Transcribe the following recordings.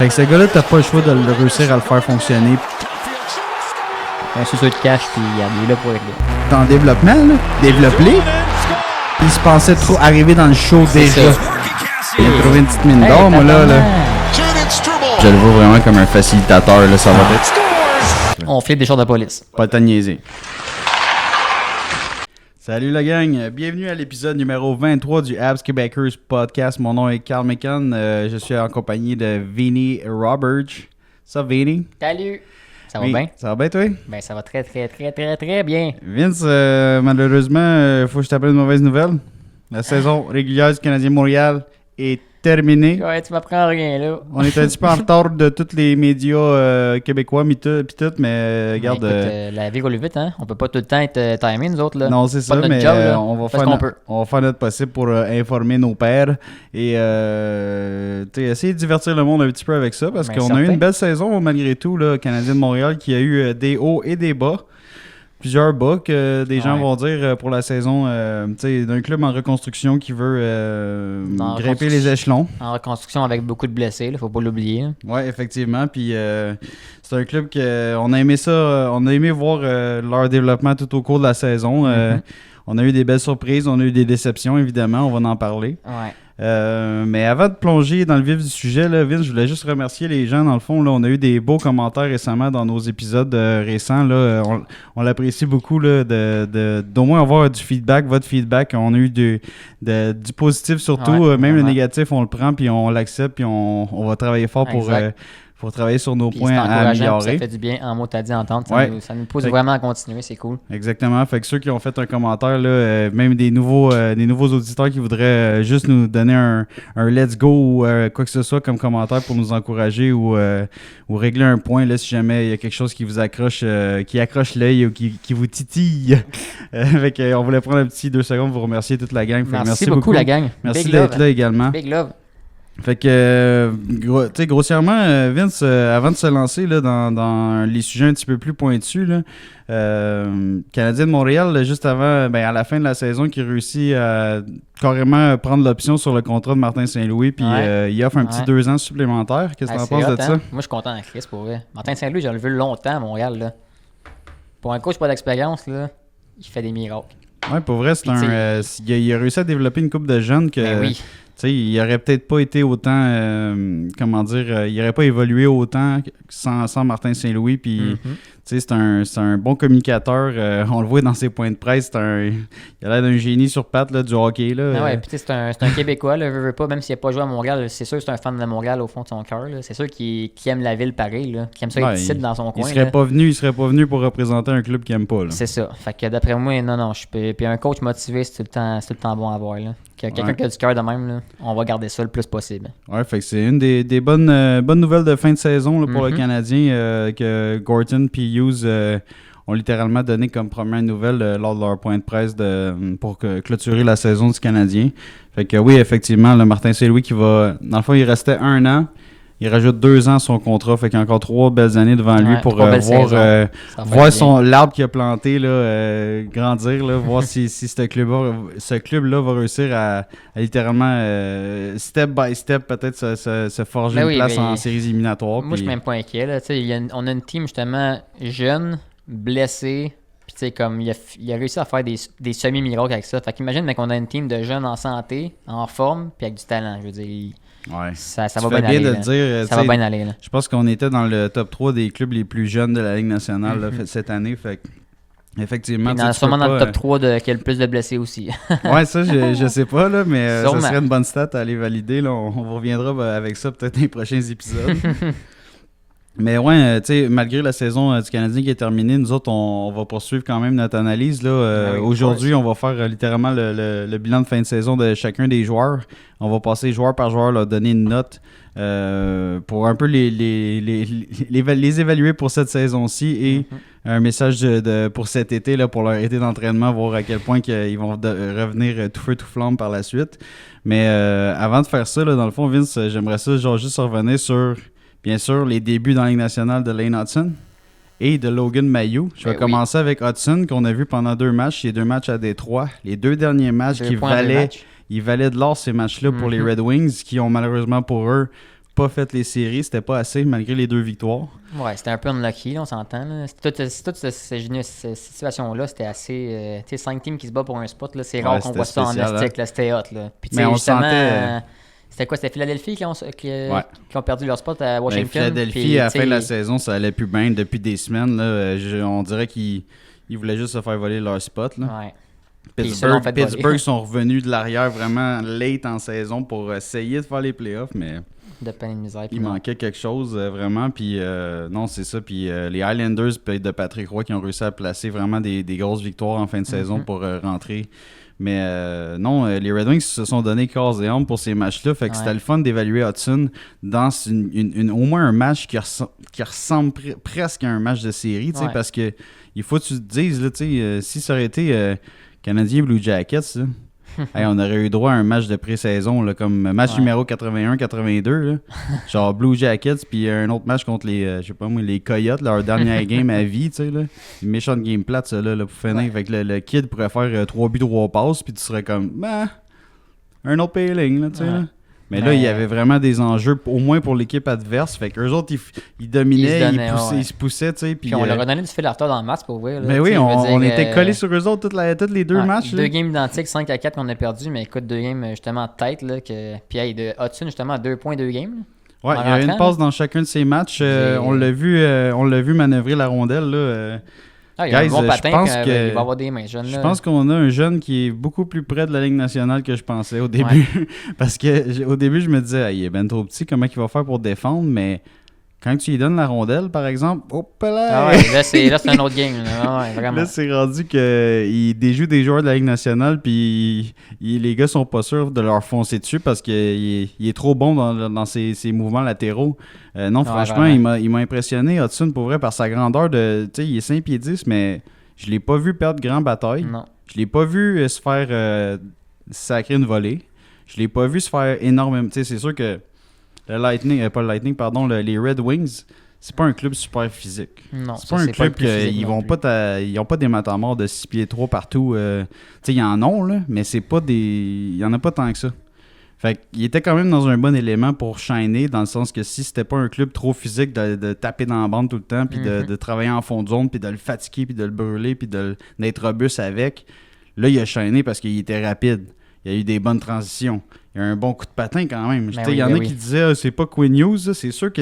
Avec ce gars-là, t'as pas le choix de le réussir à le faire fonctionner. Un suceau de cash, puis il est là pour régler. T'es en développement, là. Développé. Il se pensait trop arriver dans le show déjà. Il a trouvé une petite mine d'or, moi, là. Je le vois vraiment comme un facilitateur, là. Ça va être. On flippe des choses de police. Pas le temps de niaiser. Salut la gang, bienvenue à l'épisode numéro 23 du Habs Québecers podcast. Mon nom est Carl McCann, je suis en compagnie de Vinny Roberts. Ça va Vinny? Salut! Ça va Oui. bien? Ça va bien toi? Ben ça va très bien. Vince, malheureusement, faut que je t'appelle une mauvaise nouvelle. La saison régulière du Canadien Montréal est terminée. Ouais, tu m'apprends rien là. On est un petit peu en retard de tous les médias québécois, pis tout, mais regarde... Écoute, la vie roule vite, hein? On peut pas tout le temps être timé, nous autres, là. Non, c'est ça, notre mais job, là. on va Parce qu'on peut. faire notre possible pour informer nos pairs et essayer de divertir le monde un petit peu avec ça, parce Ben, qu'on a eu certain. une belle saison malgré tout, là, Canadien de Montréal, qui a eu des hauts et des bas. Plusieurs bas que des gens Ouais. vont dire pour la saison d'un club en reconstruction qui veut En grimper les échelons. En reconstruction avec beaucoup de blessés, là, faut pas l'oublier. Là. Oui, effectivement. Puis c'est un club qu'on a aimé ça. On a aimé voir leur développement tout au cours de la saison. On a eu des belles surprises, on a eu des déceptions, évidemment. On va en parler. Ouais. Mais avant de plonger dans le vif du sujet, là, Vince, je voulais juste remercier les gens. Dans le fond, là, on a eu des beaux commentaires récemment dans nos épisodes récents. Là, on l'apprécie beaucoup là, d'au moins avoir du feedback, votre feedback. On a eu du positif surtout. Ouais, même le vraiment. négatif, on le prend, puis on l'accepte, puis on va travailler fort pour travailler sur nos Puis points c'est à encourageant, puis améliorer. ça fait du bien en mot t'as dit entendre. Ouais. Ça nous pousse Fait- vraiment à continuer, c'est cool. Exactement. Fait que ceux qui ont fait un commentaire, là, même des nouveaux auditeurs qui voudraient juste nous donner un let's go ou quoi que ce soit comme commentaire pour nous encourager ou régler un point là, si jamais il y a quelque chose qui vous accroche, qui accroche l'œil ou qui vous titille. Fait que, on voulait prendre un petit 2 secondes pour vous remercier toute la gang. Fait que Merci beaucoup, la gang. Merci Big d'être love. là également. Big love. Fait que, tu sais, grossièrement, Vince, avant de se lancer là, dans les sujets un petit peu plus pointus, là, Canadien de Montréal, là, juste avant, à la fin de la saison, qui réussit à carrément prendre l'option sur le contrat de Martin Saint-Louis, puis Ouais. il offre un petit Ouais. 2 ans supplémentaires. Qu'est-ce que Ah, t'en c'est penses hot, de hein? ça? Moi, je suis content en Chris pour vrai. Martin Saint-Louis, j'ai vu longtemps à Montréal. Là. Pour un coach pas d'expérience, là, il fait des miracles. Ouais, pour vrai, c'est Puis, il a réussi à développer une couple de jeunes que... Ben oui. Tu sais, il aurait peut-être pas été autant, il aurait pas évolué autant sans Martin Saint-Louis. Puis, tu sais, c'est un bon communicateur. On le voit dans ses points de presse. Il a l'air d'un génie sur pattes là, du hockey. Là. Ah ouais, puis tu sais, c'est un Québécois, là, veut pas, même s'il n'a pas joué à Montréal, c'est sûr que c'est un fan de Montréal au fond de son cœur. là. C'est sûr qu'il aime la ville pareil, là, qu'il aime ça être ici dans son coin. Il serait là. pas venu pour représenter un club qu'il aime pas. Là. C'est ça. Fait que d'après moi, non, je peux. Puis un coach motivé, c'est tout le temps bon à voir. Là. Quelqu'un Ouais. qui a du cœur de même, là, on va garder ça le plus possible. Ouais, fait que c'est une des bonnes nouvelles de fin de saison là, pour le Canadien que Gorton et Hughes ont littéralement donné comme première nouvelle lors de leur point de presse pour clôturer la saison du Canadien. Fait que oui, effectivement, le Martin Saint-Louis qui va... Dans le fond, il restait 1 an. Il rajoute 2 ans à son contrat. Fait qu'il y a encore 3 belles années devant lui Ouais, pour 3 belles saisons. Ça va voir faire l'arbre qu'il a planté là, grandir, là, voir si ce club-là va réussir à littéralement, step by step, peut-être se forger Ben une oui, place mais en séries éliminatoires. Moi, je suis même pas inquiet. Là. Tu sais, on a une team justement jeune, blessée. Puis tu sais, comme il a réussi à faire des semi-miracles avec ça. Fait qu'imagine mais qu'on a une team de jeunes en santé, en forme, puis avec du talent. Je veux dire, Ouais. ça Tu va fais bien aller. de là. le dire, Ça va bien aller. Là. je pense qu'on était dans le top 3 des clubs les plus jeunes de la Ligue nationale là, cette année. Fait que, effectivement, Puis sûrement dans le top 3 qui a le plus de blessés aussi. Ouais, ça, je sais pas, là, mais ça Sûrement. serait une bonne stat à aller valider. Là. On reviendra avec ça peut-être dans les prochains épisodes. Mais ouais, tu sais, malgré la saison du Canadien qui est terminée, nous autres, on va poursuivre quand même notre analyse. Là. Oui, Aujourd'hui, on va faire littéralement le bilan de fin de saison de chacun des joueurs. On va passer joueur par joueur, leur donner une note pour un peu les évaluer pour cette saison-ci et un message pour cet été, là, pour leur été d'entraînement, voir à quel point ils vont revenir tout feu tout flamme par la suite. Mais avant de faire ça, là, dans le fond, Vince, j'aimerais ça juste revenir sur... Bien sûr, les débuts dans la Ligue nationale de Lane Hudson et de Logan Mailloux. Je vais commencer avec Hudson, qu'on a vu pendant 2 matchs. Les 2 matchs à Détroit. Les 2 derniers matchs qui valaient de l'or, ces matchs-là, pour les Red Wings, qui ont malheureusement pour eux pas fait les séries, c'était pas assez malgré les 2 victoires. Ouais, c'était un peu unlucky, là, on s'entend. Là. Toute cette situation-là, c'était assez. Tu sais, 5 teams qui se battent pour un spot, là, c'est rare qu'on voit ça en Astic, là, c'était hot. Là. Puis, mais on sentait. C'était quoi? C'était Philadelphie qui ont perdu leur spot à Washington? Philadelphie, puis, à la fin de la saison, ça allait plus bien depuis des semaines. Là. On dirait qu'ils voulaient juste se faire voler leur spot. Là. Ouais. Pittsburgh sont revenus de l'arrière vraiment late en saison pour essayer de faire les playoffs, mais de peine et de misère, il manquait quelque chose vraiment. Puis non, c'est ça. Puis les Highlanders de Patrick Roy qui ont réussi à placer vraiment des grosses victoires en fin de saison pour rentrer. Mais non, les Red Wings se sont donné corps et âme pour ces matchs-là. Fait que c'était le fun d'évaluer Hudson dans au moins un match qui ressemble presque à un match de série. Parce que il faut que tu te dises, là, si ça aurait été Canadien Blue Jackets, là, hey, on aurait eu droit à un match de pré-saison, là, comme match numéro 81-82. Genre Blue Jackets, puis un autre match contre les, je sais pas moi, les Coyotes, leur dernière game à vie, tu sais, là. Une méchante game plate, ça, là, pour finir. Fait que le kid pourrait faire 3 buts, 3 passes, puis tu serais comme, un autre payling, là, tu sais, là. Mais là, il y avait vraiment des enjeux, au moins pour l'équipe adverse. Fait qu'eux autres, ils dominaient, ils se poussaient, tu sais. Puis on leur a donné du fil à retard dans le match, pour vrai. Mais oui, on était collés sur eux autres tous les 2 matchs. 2 games identiques, 5-4 qu'on a perdu, mais écoute, 2 games justement de tête. Là, puis de Hudson, justement, 2 points, 2 games. Ouais, il y a une passe dans chacun de ces matchs. On l'a vu manœuvrer la rondelle, là. Il y a un bon patin, il va avoir des mains jeunes. Je pense qu'on a un jeune qui est beaucoup plus près de la Ligue nationale que je pensais au début. Parce que au début, je me disais, il est ben trop petit, comment il va faire pour défendre? Mais quand tu lui donnes la rondelle, par exemple, hop là! Là, c'est un autre game. Là, vraiment. Là, c'est rendu qu'il déjoue des joueurs de la Ligue nationale, puis les gars sont pas sûrs de leur foncer dessus parce qu'il est trop bon dans ses mouvements latéraux. Non, franchement, il m'a impressionné, Hudson, pour vrai, par sa grandeur. Il est 5 pieds 10, mais je l'ai pas vu perdre grand bataille. Non. Je l'ai pas vu se faire sacrer une volée. Je l'ai pas vu se faire énormément. C'est sûr que les Red Wings, c'est pas un club super physique. Non, c'est pas un club qu'ils vont pas ils ont pas des matamores de 6 pieds 3 partout. Ils en ont, là, mais c'est pas il y en a pas tant que ça. Fait qu'il était quand même dans un bon élément pour shiner, dans le sens que si c'était pas un club trop physique de taper dans la bande tout le temps, puis de travailler en fond de zone, puis de le fatiguer, puis de le brûler, puis d'être robuste avec, là, il a shiné parce qu'il était rapide. Il y a eu des bonnes transitions. Il y a un bon coup de patin quand même. Il y en a qui disaient c'est pas Quinn Hughes, c'est sûr que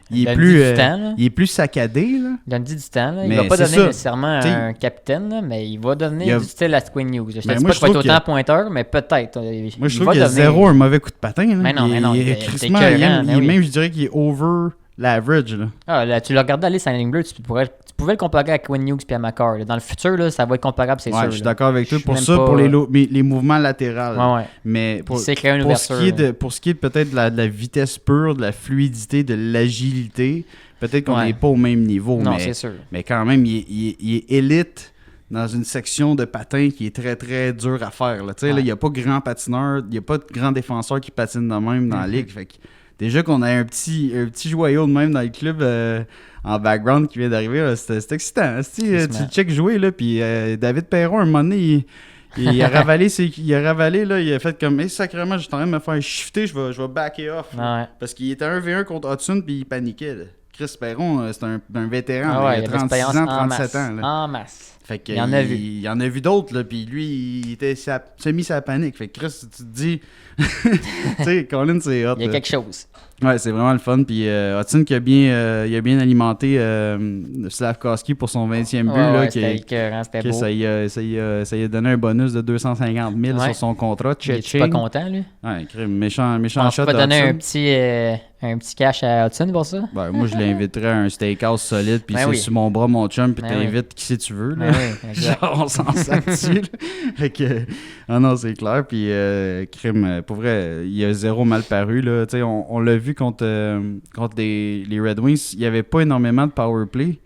il est plus saccadé. Là. Il donne du temps. Là. Il va pas donner nécessairement un capitaine, là, mais il va donner du style à Quinn Hughes. Je te dis pas qu'il va être autant pointeur, mais peut-être. Moi, je trouve qu'il y a zéro un mauvais coup de patin. Là. Mais non, même, je dirais qu'il est over l'average. Là, tu l'as regardé aller sur la ligne bleue, tu pouvais le comparer à Quinn Hughes et à McCarr. Dans le futur, là, ça va être comparable, c'est sûr. Je suis d'accord avec toi. Pour ça, pour les mouvements latéraux. Mais pour ce qui est peut-être de la vitesse pure, de la fluidité, de l'agilité, peut-être qu'on n'est pas au même niveau. Non, c'est sûr. Mais quand même, il est élite dans une section de patin qui est très, très dur à faire. Il n'y a pas grand patineur, il n'y a pas de grand défenseur qui patine de même dans la ligue. Fait que, déjà qu'on a un petit joyau de même dans le club en background qui vient d'arriver, c'est excitant. Tu le check jouer, là, puis David Perron, un moment donné, il a ravalé, là, il a fait comme « sacrément, je suis en train de me faire shifter, je vais backer off. » Parce qu'il était 1v1 contre Hudson, puis il paniquait. Là. Chris Perron, c'est un vétéran, il a 36 ans, 37 ans. Là. En masse. Fait que, il en a vu. Il en a vu d'autres, là, puis lui, il était semi sa panique. Fait que Chris, tu te dis, tu sais, Colin, c'est hot. Il y a quelque chose. Ouais, c'est vraiment le fun. Puis Hudson qui a bien alimenté Slavkovski pour son 20e but. Là, c'était beau. Ça y a donné un bonus de 250 000 sur son contrat. Il est pas content, lui? Ouais, méchant shot. Tu peux donner un petit cash à Hudson pour ça? Ben, moi, je l'inviterais à un steakhouse solide, puis c'est sur mon bras, mon chum, puis t'invites qui si tu veux. Là. Genre, on s'en sac dessus. Fait que, non, c'est clair. Puis, crime, pour vrai, il a zéro mal paru. Là. On l'a vu contre les Red Wings, il n'y avait pas énormément de power play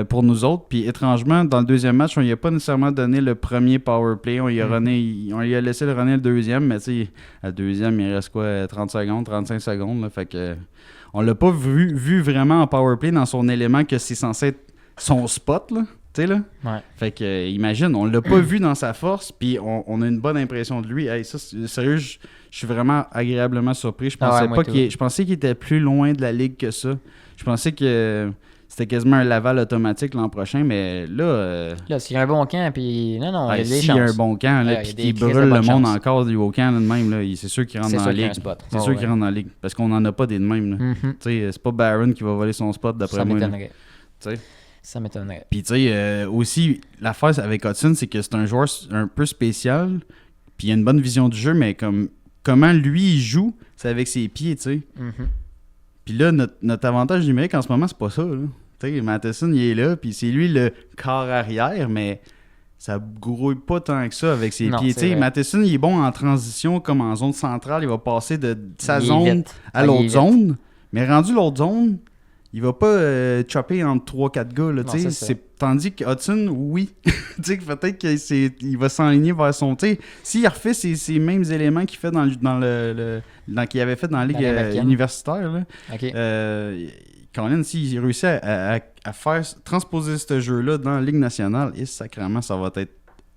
pour nous autres. Puis, étrangement, dans le deuxième match, on lui a pas nécessairement donné le premier power play. On lui a laissé le runner le deuxième, mais à le deuxième, il reste quoi, 30 secondes, 35 secondes. Là, fait que on l'a pas vu vraiment en power play dans son élément que c'est censé être son spot. Là. Tu sais, là? Ouais. Fait que, imagine, on l'a pas vu dans sa force, puis on a une bonne impression de lui. Hey, ça, sérieux, je suis vraiment agréablement surpris. Je pensais moi tout. je pensais qu'il était plus loin de la ligue que ça. Je pensais que c'était quasiment un Laval automatique l'an prochain, mais là... Là, s'il y a un bon camp, puis non, il y a des s'il y a un chances. bon camp, là, Ouais, puis il y a qu'il des crises brûle de le bonne monde chance. encore du haut camp, là, de même, là, c'est sûr qu'il rentre C'est dans sûr la qu'il y a un ligue. spot. C'est sûr qu'il rentre dans la ligue, parce qu'on n'en a pas des de même. Là. Mhm. Tu sais, c'est pas Barron qui va voler son spot, d'après Ça moi. là. m'étonnerait. Tu sais. Ça m'étonnerait. Puis tu sais, aussi, l'affaire avec Hudson, c'est que c'est un joueur un peu spécial, puis il a une bonne vision du jeu, mais comment lui, il joue, c'est avec ses pieds, tu sais. Mhm. Puis là, notre avantage numérique en ce moment, c'est pas ça, là. Tu sais, Matheson, il est là, puis c'est lui le corps arrière, mais ça grouille pas tant que ça avec ses Non, pieds. c'est Tu sais, vrai. Matheson, il est bon en transition, comme en zone centrale, il va passer de sa Il est zone vite. à Ah, il est l'autre vite. zone, mais rendu l'autre zone, il va pas chopper entre 3-4 gars, là, Non, tu sais. c'est ça. Tandis que Hudson, oui, tu sais, peut-être qu'il va s'enligner vers son... Tu sais, s'il refait ces mêmes éléments qu'il fait qu'il avait fait dans la ligue Dans l'américaine. universitaire, là, OK. Colin, s'il réussit à faire transposer ce jeu-là dans la Ligue nationale, sacrément, ça va être.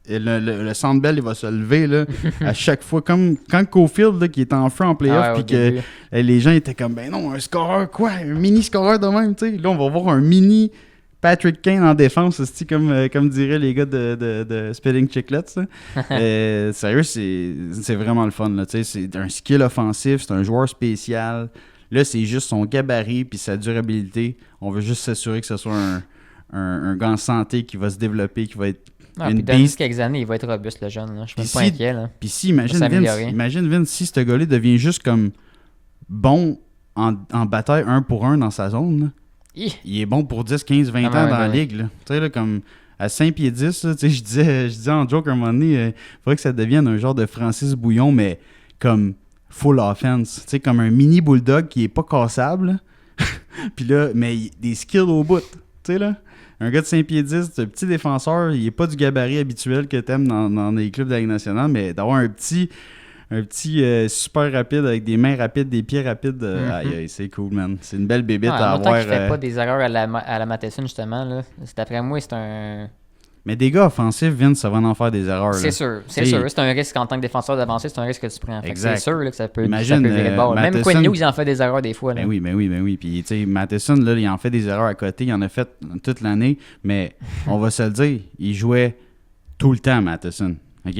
Et le Centre Bell, il va se lever là, à chaque fois. Comme quand Cofield, là, qui est en feu en playoff, Ah ouais, puis au que début. les gens étaient comme, ben non, un scoreur, quoi? Un mini-scoreur de même, tu sais. Là, on va voir un mini Patrick Kane en défense, c'est comme diraient les gars de Spitting Chicklets. Sérieux, c'est vraiment le fun, là, tu sais. C'est un skill offensif, c'est un joueur spécial. Là, c'est juste son gabarit puis sa durabilité. On veut juste s'assurer que ce soit un gars en santé qui va se développer, qui va être Ah, une puis dans beast. quelques années, il va être robuste, le jeune. Là. Je suis Puis même pas si- inquiet. Là. Puis si, imagine Ça va Vince, s'améliorer. si ce gars-là devient juste comme bon en bataille 1 pour 1 dans sa zone, là, Hi! il est bon pour 10, 15, 20 Ah, ans ouais, dans la ouais. ligue. Là. Tu sais, là, comme à 5 pieds 10, là, tu sais, je disais en joke un moment donné, il faudrait que ça devienne un genre de Francis Bouillon, mais comme full offense. Tu sais, comme un mini bulldog qui est pas cassable. là. Puis là, mais des skills au bout. Tu sais, là. Un gars de 5 pieds 10, un petit défenseur, il est pas du gabarit habituel que t'aimes dans les clubs de la Ligue nationale, mais d'avoir un petit super rapide avec des mains rapides, des pieds rapides, aïe, aïe, c'est cool, man. C'est une belle bébête à Autant avoir. qu'il fait pas des erreurs à la Matheson, justement. Là. D'après moi, c'est un... Mais des gars offensifs, Vince, ça va en faire des erreurs. C'est là. sûr. C'est T'sais, sûr. C'est un risque en tant que défenseur d'avancer, c'est un risque que tu prends. Fait que Exact. c'est sûr là, que ça peut Imagine, virer de bord. Même Matheson- Quinn Hughes, il en fait des erreurs des fois. Là. Ben oui. Puis, tu sais, Matheson, là, il en fait des erreurs à côté. Il en a fait toute l'année. Mais on va se le dire, il jouait tout le temps, Matheson. OK?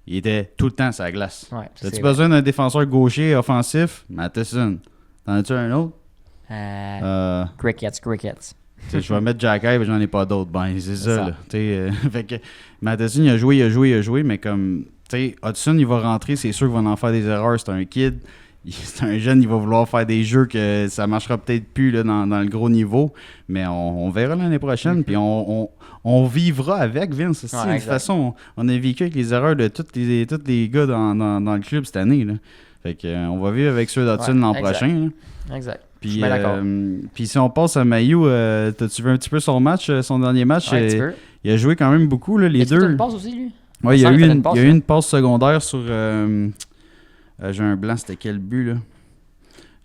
Il était tout le temps sur la glace. Ouais, ça, As-tu c'est besoin d'un défenseur gaucher offensif? Matheson. T'en as-tu un autre? vrai. Crickets. Tu sais, je vais mettre Jack Ive, j'en ai pas d'autres. Ben, c'est ça, ça. là. Tu sais, fait que Matheson, il a joué, mais comme, tu sais, Hudson, il va rentrer, c'est sûr qu'il va en faire des erreurs. C'est un kid. C'est un jeune, il va vouloir faire des jeux que ça marchera peut-être plus là, dans le gros niveau. Mais on verra l'année prochaine. Puis on vivra avec, Vince. De toute exact. façon, on a vécu avec les erreurs de tous les gars dans le club cette année. Là. Fait que, on va vivre avec ceux d'Hudson l'an exact. prochain. Là. Exact. Je Puis, suis bien d'accord. puis si on passe à Mailloux, t'as-tu vu un petit peu son match, son dernier match? Ouais, un petit peu. Il a joué quand même beaucoup, là, les Est-ce que t'as deux. une passe aussi, lui? Ouais, il y Ça a me eu fait une, une passe, il y a eu là. une passe secondaire sur... j'ai un blanc, c'était quel but, là?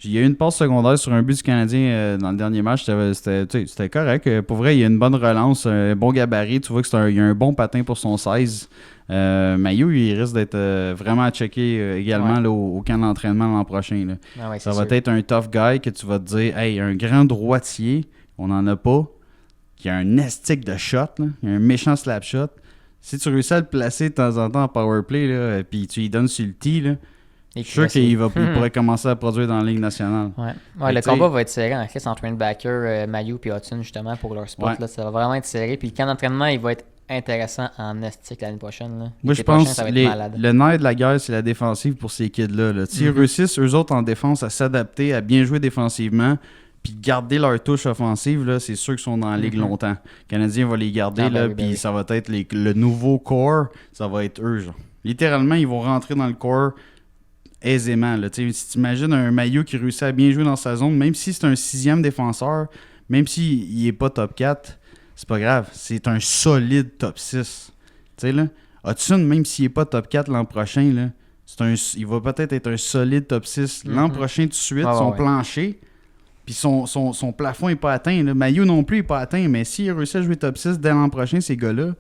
Il y a eu une passe secondaire sur un but du Canadien dans le dernier match. C'était correct. Pour vrai, il y a une bonne relance, un bon gabarit. Tu vois qu'il y a un bon patin pour son 16. Mailloux, il risque d'être vraiment à checker également là, au camp d'entraînement l'an prochain. Là. Ah ouais, Ça c'est va sûr. être un tough guy que tu vas te dire, hey, un grand droitier, on n'en a pas, qui a un estique de shot, là, il a un méchant slap shot. Si tu réussis à le placer de temps en temps en power play, là, puis tu lui donnes sur le tee, là, Et je suis sûr puis, qu'il pourrait commencer à produire dans la Ligue nationale. Ouais, Mais le t'sais- combat va être serré en fait entre Backer, Mayu et Hudson justement pour leur spot. Ouais. Là, ça va vraiment être serré. Puis le camp d'entraînement, il va être intéressant en estique l'année prochaine. Là. Moi, je L'été prochain, pense ça va que être malade. le nerf de la guerre, c'est la défensive pour ces kids-là. Là. S'ils réussissent, eux autres, en défense, à s'adapter, à bien jouer défensivement, puis garder leur touche offensive, là, c'est sûr qu'ils sont dans la Ligue longtemps. Le Canadien va les garder, Ah, là, oui, puis oui. ça va être le nouveau core, ça va être eux. Genre. Littéralement, ils vont rentrer dans le core aisément. Là. Si tu imagines un Mailloux qui réussit à bien jouer dans sa zone, même si c'est un 6e défenseur, même s'il n'est pas top 4, c'est pas grave. C'est un solide top 6. Tu sais, là, Hudson, même s'il n'est pas top 4 l'an prochain, là, il va peut-être être un solide top 6 l'an prochain tout de suite, Ouais, son ouais. plancher. Puis son plafond n'est pas atteint. Mayu non plus n'est pas atteint. Mais s'il réussit à jouer top 6 dès l'an prochain, ces gars-là,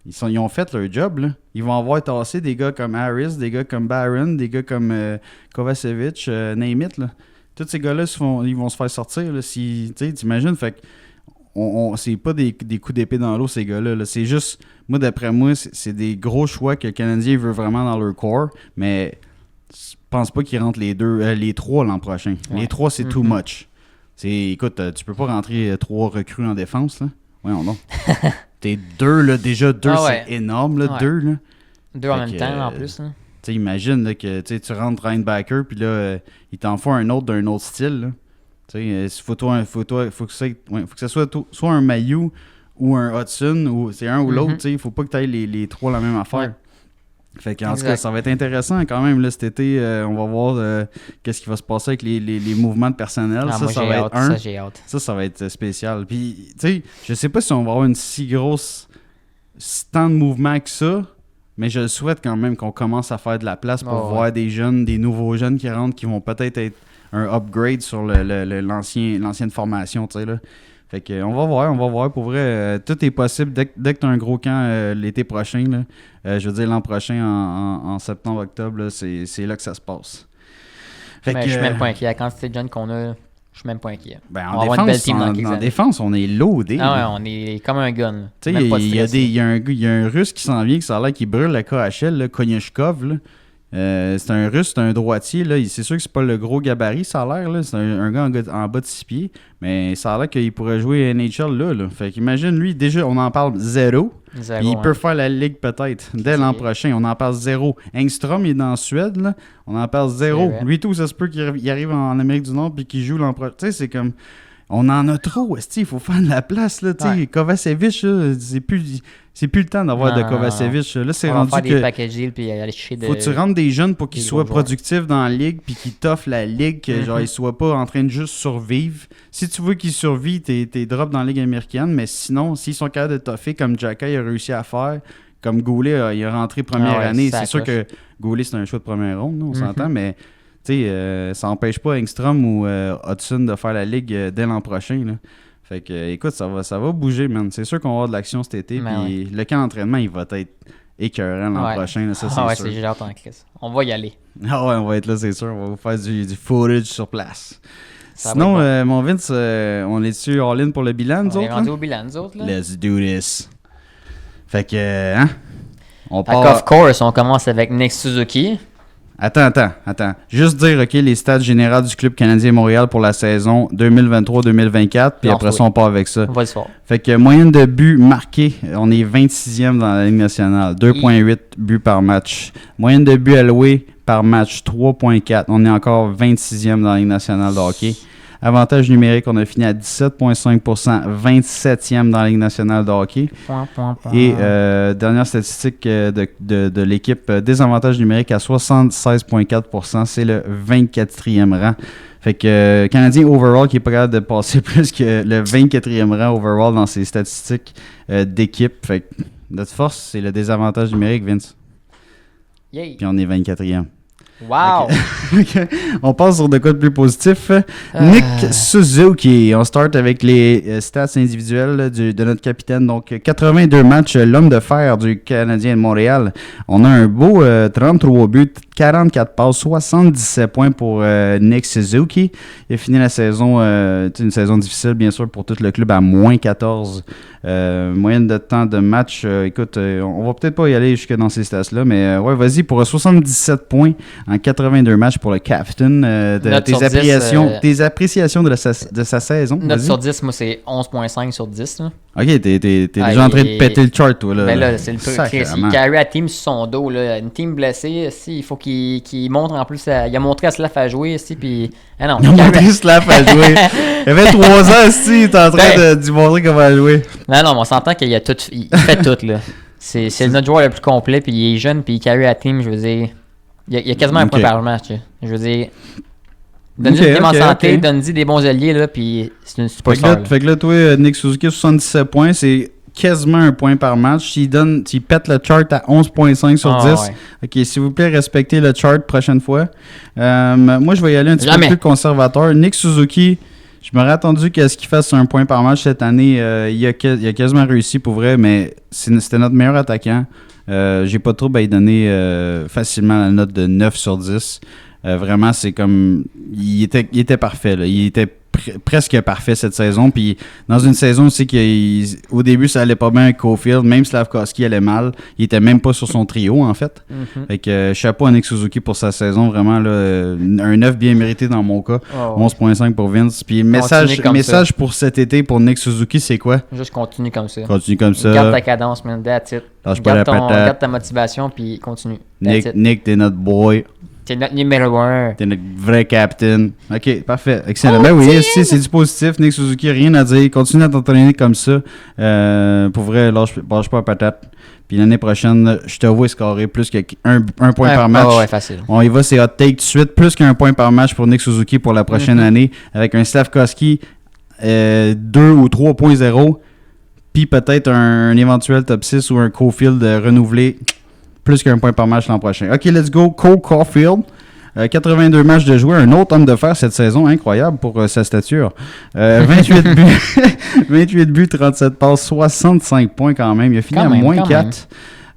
ils ont fait leur job. Là. Ils vont avoir tassé des gars comme Harris, des gars comme Barron, des gars comme Kovacevic, name it. Là. Tous ces gars-là, ils vont se faire sortir. Là, t'imagines? Fait que c'est pas des coups d'épée dans l'eau, ces gars-là. Là. C'est juste, moi, d'après moi, c'est des gros choix que le Canadien veut vraiment dans leur corps. Mais je pense pas qu'ils rentrent les 3 l'an prochain. Ouais. Les 3, c'est too much. Écoute, tu peux pas rentrer 3 recrues en défense. Là. Voyons donc. T'es 2, là, déjà 2, c'est énorme, là, 2. Là. 2 en même temps, en plus. Tu imagine là, que tu rentres linebacker, puis là, il t'en faut un autre d'un autre style. Faut que ça soit un Mayu ou un Hudson, ou c'est un ou l'autre. Il faut pas que tu ailles les 3 la même affaire. Ouais. Fait qu'en tout cas, ça va être intéressant quand même. Là, cet été, on va voir qu'est-ce qui va se passer avec les mouvements de personnel. Ça va être ça va être spécial. Puis, tu sais, je sais pas si on va avoir une si grosse tant de mouvements que ça, mais je le souhaite quand même qu'on commence à faire de la place pour voir des nouveaux jeunes qui rentrent, qui vont peut-être être un upgrade sur l'ancienne formation, tu sais, là. Fait que on va voir. Pour vrai, tout est possible dès que tu as un gros camp l'été prochain. Là, je veux dire, l'an prochain, en septembre, octobre, là, c'est là que ça se passe. Fait que, je suis même pas inquiet. La quantité de jeunes qu'on a, je suis même pas inquiet. Ben, en défense, on est loadé. Ah ouais, on est comme un gun. Tu sais, il y a un Russe qui s'en vient, qui ça a l'air qu'il brûle la KHL, là, Konyushkov, là. C'est un Russe, c'est un droitier. Là. C'est sûr que c'est pas le gros gabarit, ça a l'air. Là. C'est un gars en bas de 6 pieds. Mais ça a l'air qu'il pourrait jouer NHL là. Fait qu'imagine, lui, déjà, on en parle zéro. Il peut faire la ligue peut-être dès l'an prochain. On en parle zéro. Engstrom, il est dans la Suède. Là. On en parle zéro. Lui, tout, ça se peut qu'il arrive en Amérique du Nord puis qu'il joue l'an prochain. Tu sais, c'est comme... On en a trop, il faut faire de la place. Là, Kovacevic, là, c'est plus le temps d'avoir de Kovacevic. Là, c'est rendu faire des package puis aller chercher faut que tu rentres des jeunes pour qu'ils soient productifs dans la ligue puis qu'ils t'offrent la ligue, que genre ils soient pas en train de juste survivre. Si tu veux qu'ils survivent, t'es drop dans la ligue américaine, mais sinon, s'ils sont capables de toffer comme Jacka a réussi à faire, comme Goulet, il a rentré première année. C'est sûr que Goulet, c'est un choix de première ronde, on s'entend, mais... ça n'empêche pas Engstrom ou Hudson de faire la ligue dès l'an prochain. Là. Fait que, écoute, ça va bouger, man. C'est sûr qu'on va avoir de l'action cet été. Puis le camp d'entraînement, il va être écœurant l'an prochain. Là, ça, c'est sûr. J'ai hâte en crise. On va y aller. Ah ouais, on va être là, c'est sûr. On va vous faire du footage sur place. Sinon, mon Vince, on est dessus all-in pour le bilan, nous autres? On est rendu au bilan, nous autres. Là. Let's do this. Fait que, on part... Of course, on commence avec Nick Suzuki. Attends. Juste dire, OK, les stats générales du Club canadien Montréal pour la saison 2023-2024, puis après ça, on part avec ça. On va le faire. Fait que moyenne de buts marqués, on est 26e dans la Ligue nationale, 2,8 buts par match. Moyenne de buts alloués par match, 3,4. On est encore 26e dans la Ligue nationale de hockey. Avantage numérique, on a fini à 17,5%, 27e dans la Ligue nationale de hockey. Et dernière statistique de l'équipe, désavantage numérique à 76,4%, c'est le 24e rang. Fait que Canadien overall qui est pas capable de passer plus que le 24e rang overall dans ses statistiques d'équipe. Fait que notre force, c'est le désavantage numérique, Vince. Yay. Puis on est 24e. Wow! Okay. On passe sur de quoi de plus positif. Nick Suzuki. On start avec les stats individuelles de notre capitaine. Donc, 82 matchs, l'homme de fer du Canadien de Montréal. On a un beau 33 buts, 44 passes, 77 points pour Nick Suzuki. Il a fini la saison, une saison difficile, bien sûr, pour tout le club à moins 14. Moyenne de temps de match. Écoute, on va peut-être pas y aller jusque dans ces stats-là, mais ouais, vas-y, pour 77 points en 82 matchs pour le captain. Tes appréciations de sa saison. Note sur 10, moi, c'est 11,5 sur 10. Là. OK, t'es déjà en train de péter le chart, toi. Là. Ben là, c'est le truc. Il carry la team sur son dos. Là. Une team blessée, il faut qu'il montre en plus. Il a montré à Slav à jouer, puis... Ah non, il a montré Slav à jouer. Il avait 3 ans, il est en train de montrer comment jouer. Non, on s'entend qu'il a tout, il fait tout. Là. C'est notre joueur le plus complet, puis il est jeune, puis il carry la team, je veux dire... Il y a quasiment un point par match. Je veux dire, donne-y une team en santé, donne-y des bons alliés, là, puis c'est une super star. Fait que là, toi, Nick Suzuki, 77 points, c'est quasiment un point par match. S'il pète le chart à 11,5 sur 10. Ouais. OK, s'il vous plaît, respectez le chart prochaine fois. Moi, je vais y aller un petit peu plus conservateur. Nick Suzuki, Je m'aurais attendu qu'à ce qu'il fasse un point par match cette année. Il a quasiment réussi pour vrai, mais c'était notre meilleur attaquant. J'ai pas de trouble à lui donner facilement la note de 9 sur 10. Vraiment, c'est comme... Il était parfait, là. Il était presque parfait cette saison. Puis dans une saison aussi qu'au début, ça allait pas bien avec Caulfield. Même Slafkovsky allait mal. Il était même pas sur son trio, en fait. Fait que chapeau à Nick Suzuki pour sa saison. Vraiment, là, un 9 bien mérité dans mon cas. 11.5 pour Vince. Puis message pour cet été pour Nick Suzuki, c'est quoi? Juste continue comme ça. Continue comme ça. Garde ta cadence, man. That's it. Garde ta motivation, puis continue. Nick, t'es notre boy. T'es notre numéro 1. T'es notre vrai captain. OK, parfait. Excellent. Ben oui, c'est du positif. Nick Suzuki, rien à dire. Continue à t'entraîner comme ça. Pour vrai, lâche pas la patate. Puis l'année prochaine, je te vois scorer plus qu'un point par match. Ouais, facile. On y va, c'est hot take tout de suite. Plus qu'un point par match pour Nick Suzuki pour la prochaine année. Avec un Slafkovsky 2 ou 3.0. Puis peut-être un éventuel top 6 ou un Caulfield renouvelé. Plus qu'un point par match l'an prochain. OK, let's go. Cole Caulfield. 82 matchs de jouer. Un autre homme de fer cette saison. Incroyable pour sa stature. 28 buts. 28 buts, 37 passes, 65 points quand même. Il a fini à moins 4.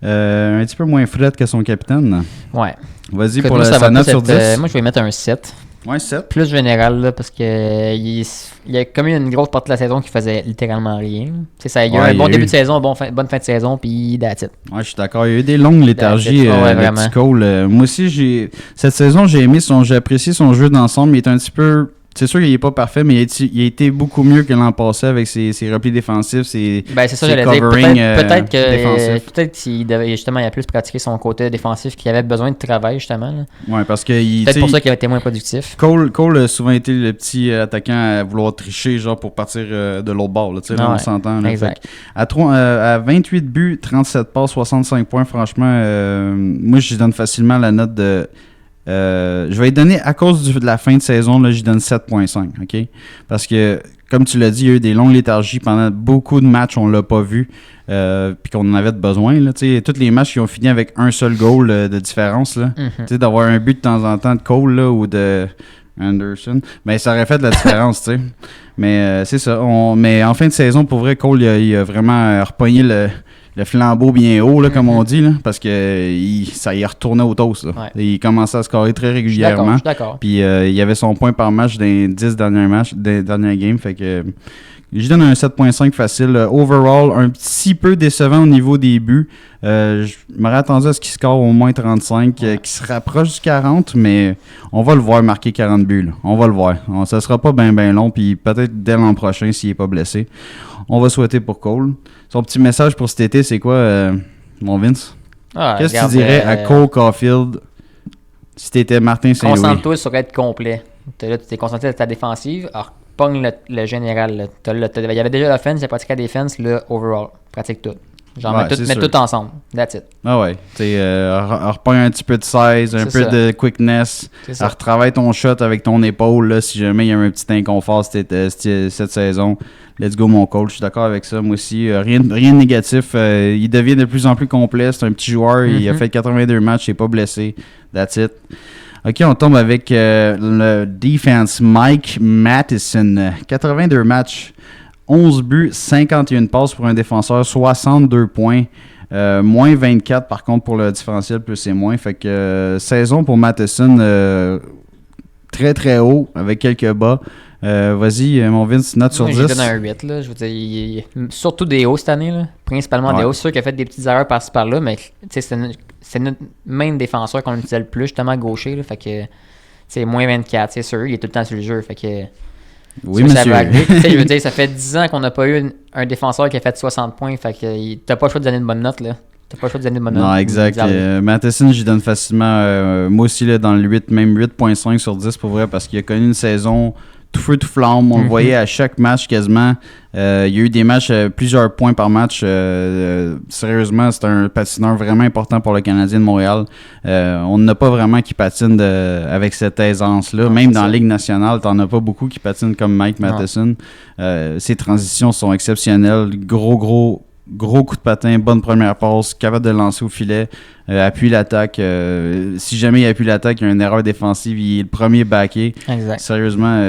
Un petit peu moins fret que son capitaine. Ouais. Vas-y pour sa note sur 10. Moi, je vais mettre un 7. Ouais, 7. Plus général, là, parce que il y a comme eu une grosse partie de la saison qui faisait littéralement rien. Il y a eu un bon début de saison, bonne fin de saison, puis that's it. Ouais, je suis d'accord. Il y a eu des longues léthargies, le petit Cole. Moi aussi, cette saison, j'ai apprécié son jeu d'ensemble. Il est un petit peu... C'est sûr qu'il n'est pas parfait, mais il a été beaucoup mieux que l'an passé avec ses replis défensifs, ses c'est ça, j'allais dire. Peut-être qu'il devait justement il a plus pratiqué son côté défensif, qu'il avait besoin de travail justement. Oui, parce que peut-être pour ça qu'il a été moins productif. Cole a souvent été le petit attaquant à vouloir tricher genre pour partir de l'autre bord. Là, on s'entend. Là, à 28 buts, 37 passes, 65 points, franchement, moi je lui donne facilement la note de... je vais lui donner, à cause de la fin de saison, là, je donne 7.5, OK? Parce que, comme tu l'as dit, il y a eu des longues léthargies pendant beaucoup de matchs, on l'a pas vu, puis qu'on en avait besoin. Là, tous les matchs qui ont fini avec un seul goal de différence, là, d'avoir un but de temps en temps de Cole là, ou de Anderson, ben, ça aurait fait de la différence. T'sais. Mais c'est ça. Mais en fin de saison, pour vrai, Cole, il a vraiment repogné le flambeau bien haut, là, comme on dit, là, parce que ça y retournait au toast. Là. Ouais. Il commençait à scorer très régulièrement. Je suis d'accord. Puis il avait son point par match dans les 10 derniers games. Fait que je donne un 7.5 facile. Overall, un petit peu décevant au niveau des buts. Je m'aurais attendu à ce qu'il score au moins 35, qu'il se rapproche du 40, mais on va le voir marquer 40 buts. Là. On va le voir. Ça sera pas bien long, puis peut-être dès l'an prochain s'il n'est pas blessé. On va souhaiter pour Cole. Son petit message pour cet été, c'est quoi, mon Vince? Qu'est-ce que tu dirais à Cole Caulfield si tu étais Martin Saint-Louis? Concentre-toi sur être complet. Là, tu t'es concentré sur ta défensive. Alors, pogne le général. Il y avait déjà l'offense, il y a pratiqué la défense, là, overall. Pratique tout. Genre, mets tout ensemble. That's it. Ah ouais. Repogne un petit peu de size, un peu de quickness. Retravaille ton shot avec ton épaule, là, si jamais il y a un petit inconfort cette saison. Let's go, mon coach. Je suis d'accord avec ça, moi aussi. Rien de négatif. Il devient de plus en plus complet. C'est un petit joueur. Il a fait 82 matchs. Il n'est pas blessé. That's it. OK, on tombe avec le defense. Mike Matheson. 82 matchs. 11 buts, 51 passes pour un défenseur, 62 points. Moins 24 par contre pour le différentiel, plus et moins. Fait que saison pour Matheson très très haut avec quelques bas. Vas-y, mon Vince, note sur 10. Je donne un 8. Là. Je veux dire, surtout des hauts cette année. Là. Principalement des hauts. C'est sûr qu'il a fait des petites erreurs par-ci par-là, mais c'est notre main défenseur qu'on utilisait le plus, justement gaucher. Là. Fait que c'est moins 24, c'est sûr. Il est tout le temps sur le jeu. Fait que. Oui, monsieur. Je veux dire, ça fait 10 ans qu'on n'a pas eu un défenseur qui a fait 60 points. Fait que t'as pas le choix de donner une bonne note, là. Non, exact. Matheson, j'y donne facilement. Moi aussi, là, dans le 8, même 8.5 sur 10 pour vrai, parce qu'il a connu une saison tout feu, tout flamme. On le voyait à chaque match quasiment. Il y a eu des matchs, plusieurs points par match. Sérieusement, c'est un patineur vraiment important pour le Canadien de Montréal. On n'a pas vraiment qui patine avec cette aisance-là. Même dans la Ligue nationale, t'en as pas beaucoup qui patinent comme Mike Matheson. Ses transitions sont exceptionnelles. Gros gros coup de patin, bonne première passe, capable de lancer au filet, appuie l'attaque. Si jamais il appuie l'attaque, il y a une erreur défensive, il est le premier backé. Exact. Sérieusement,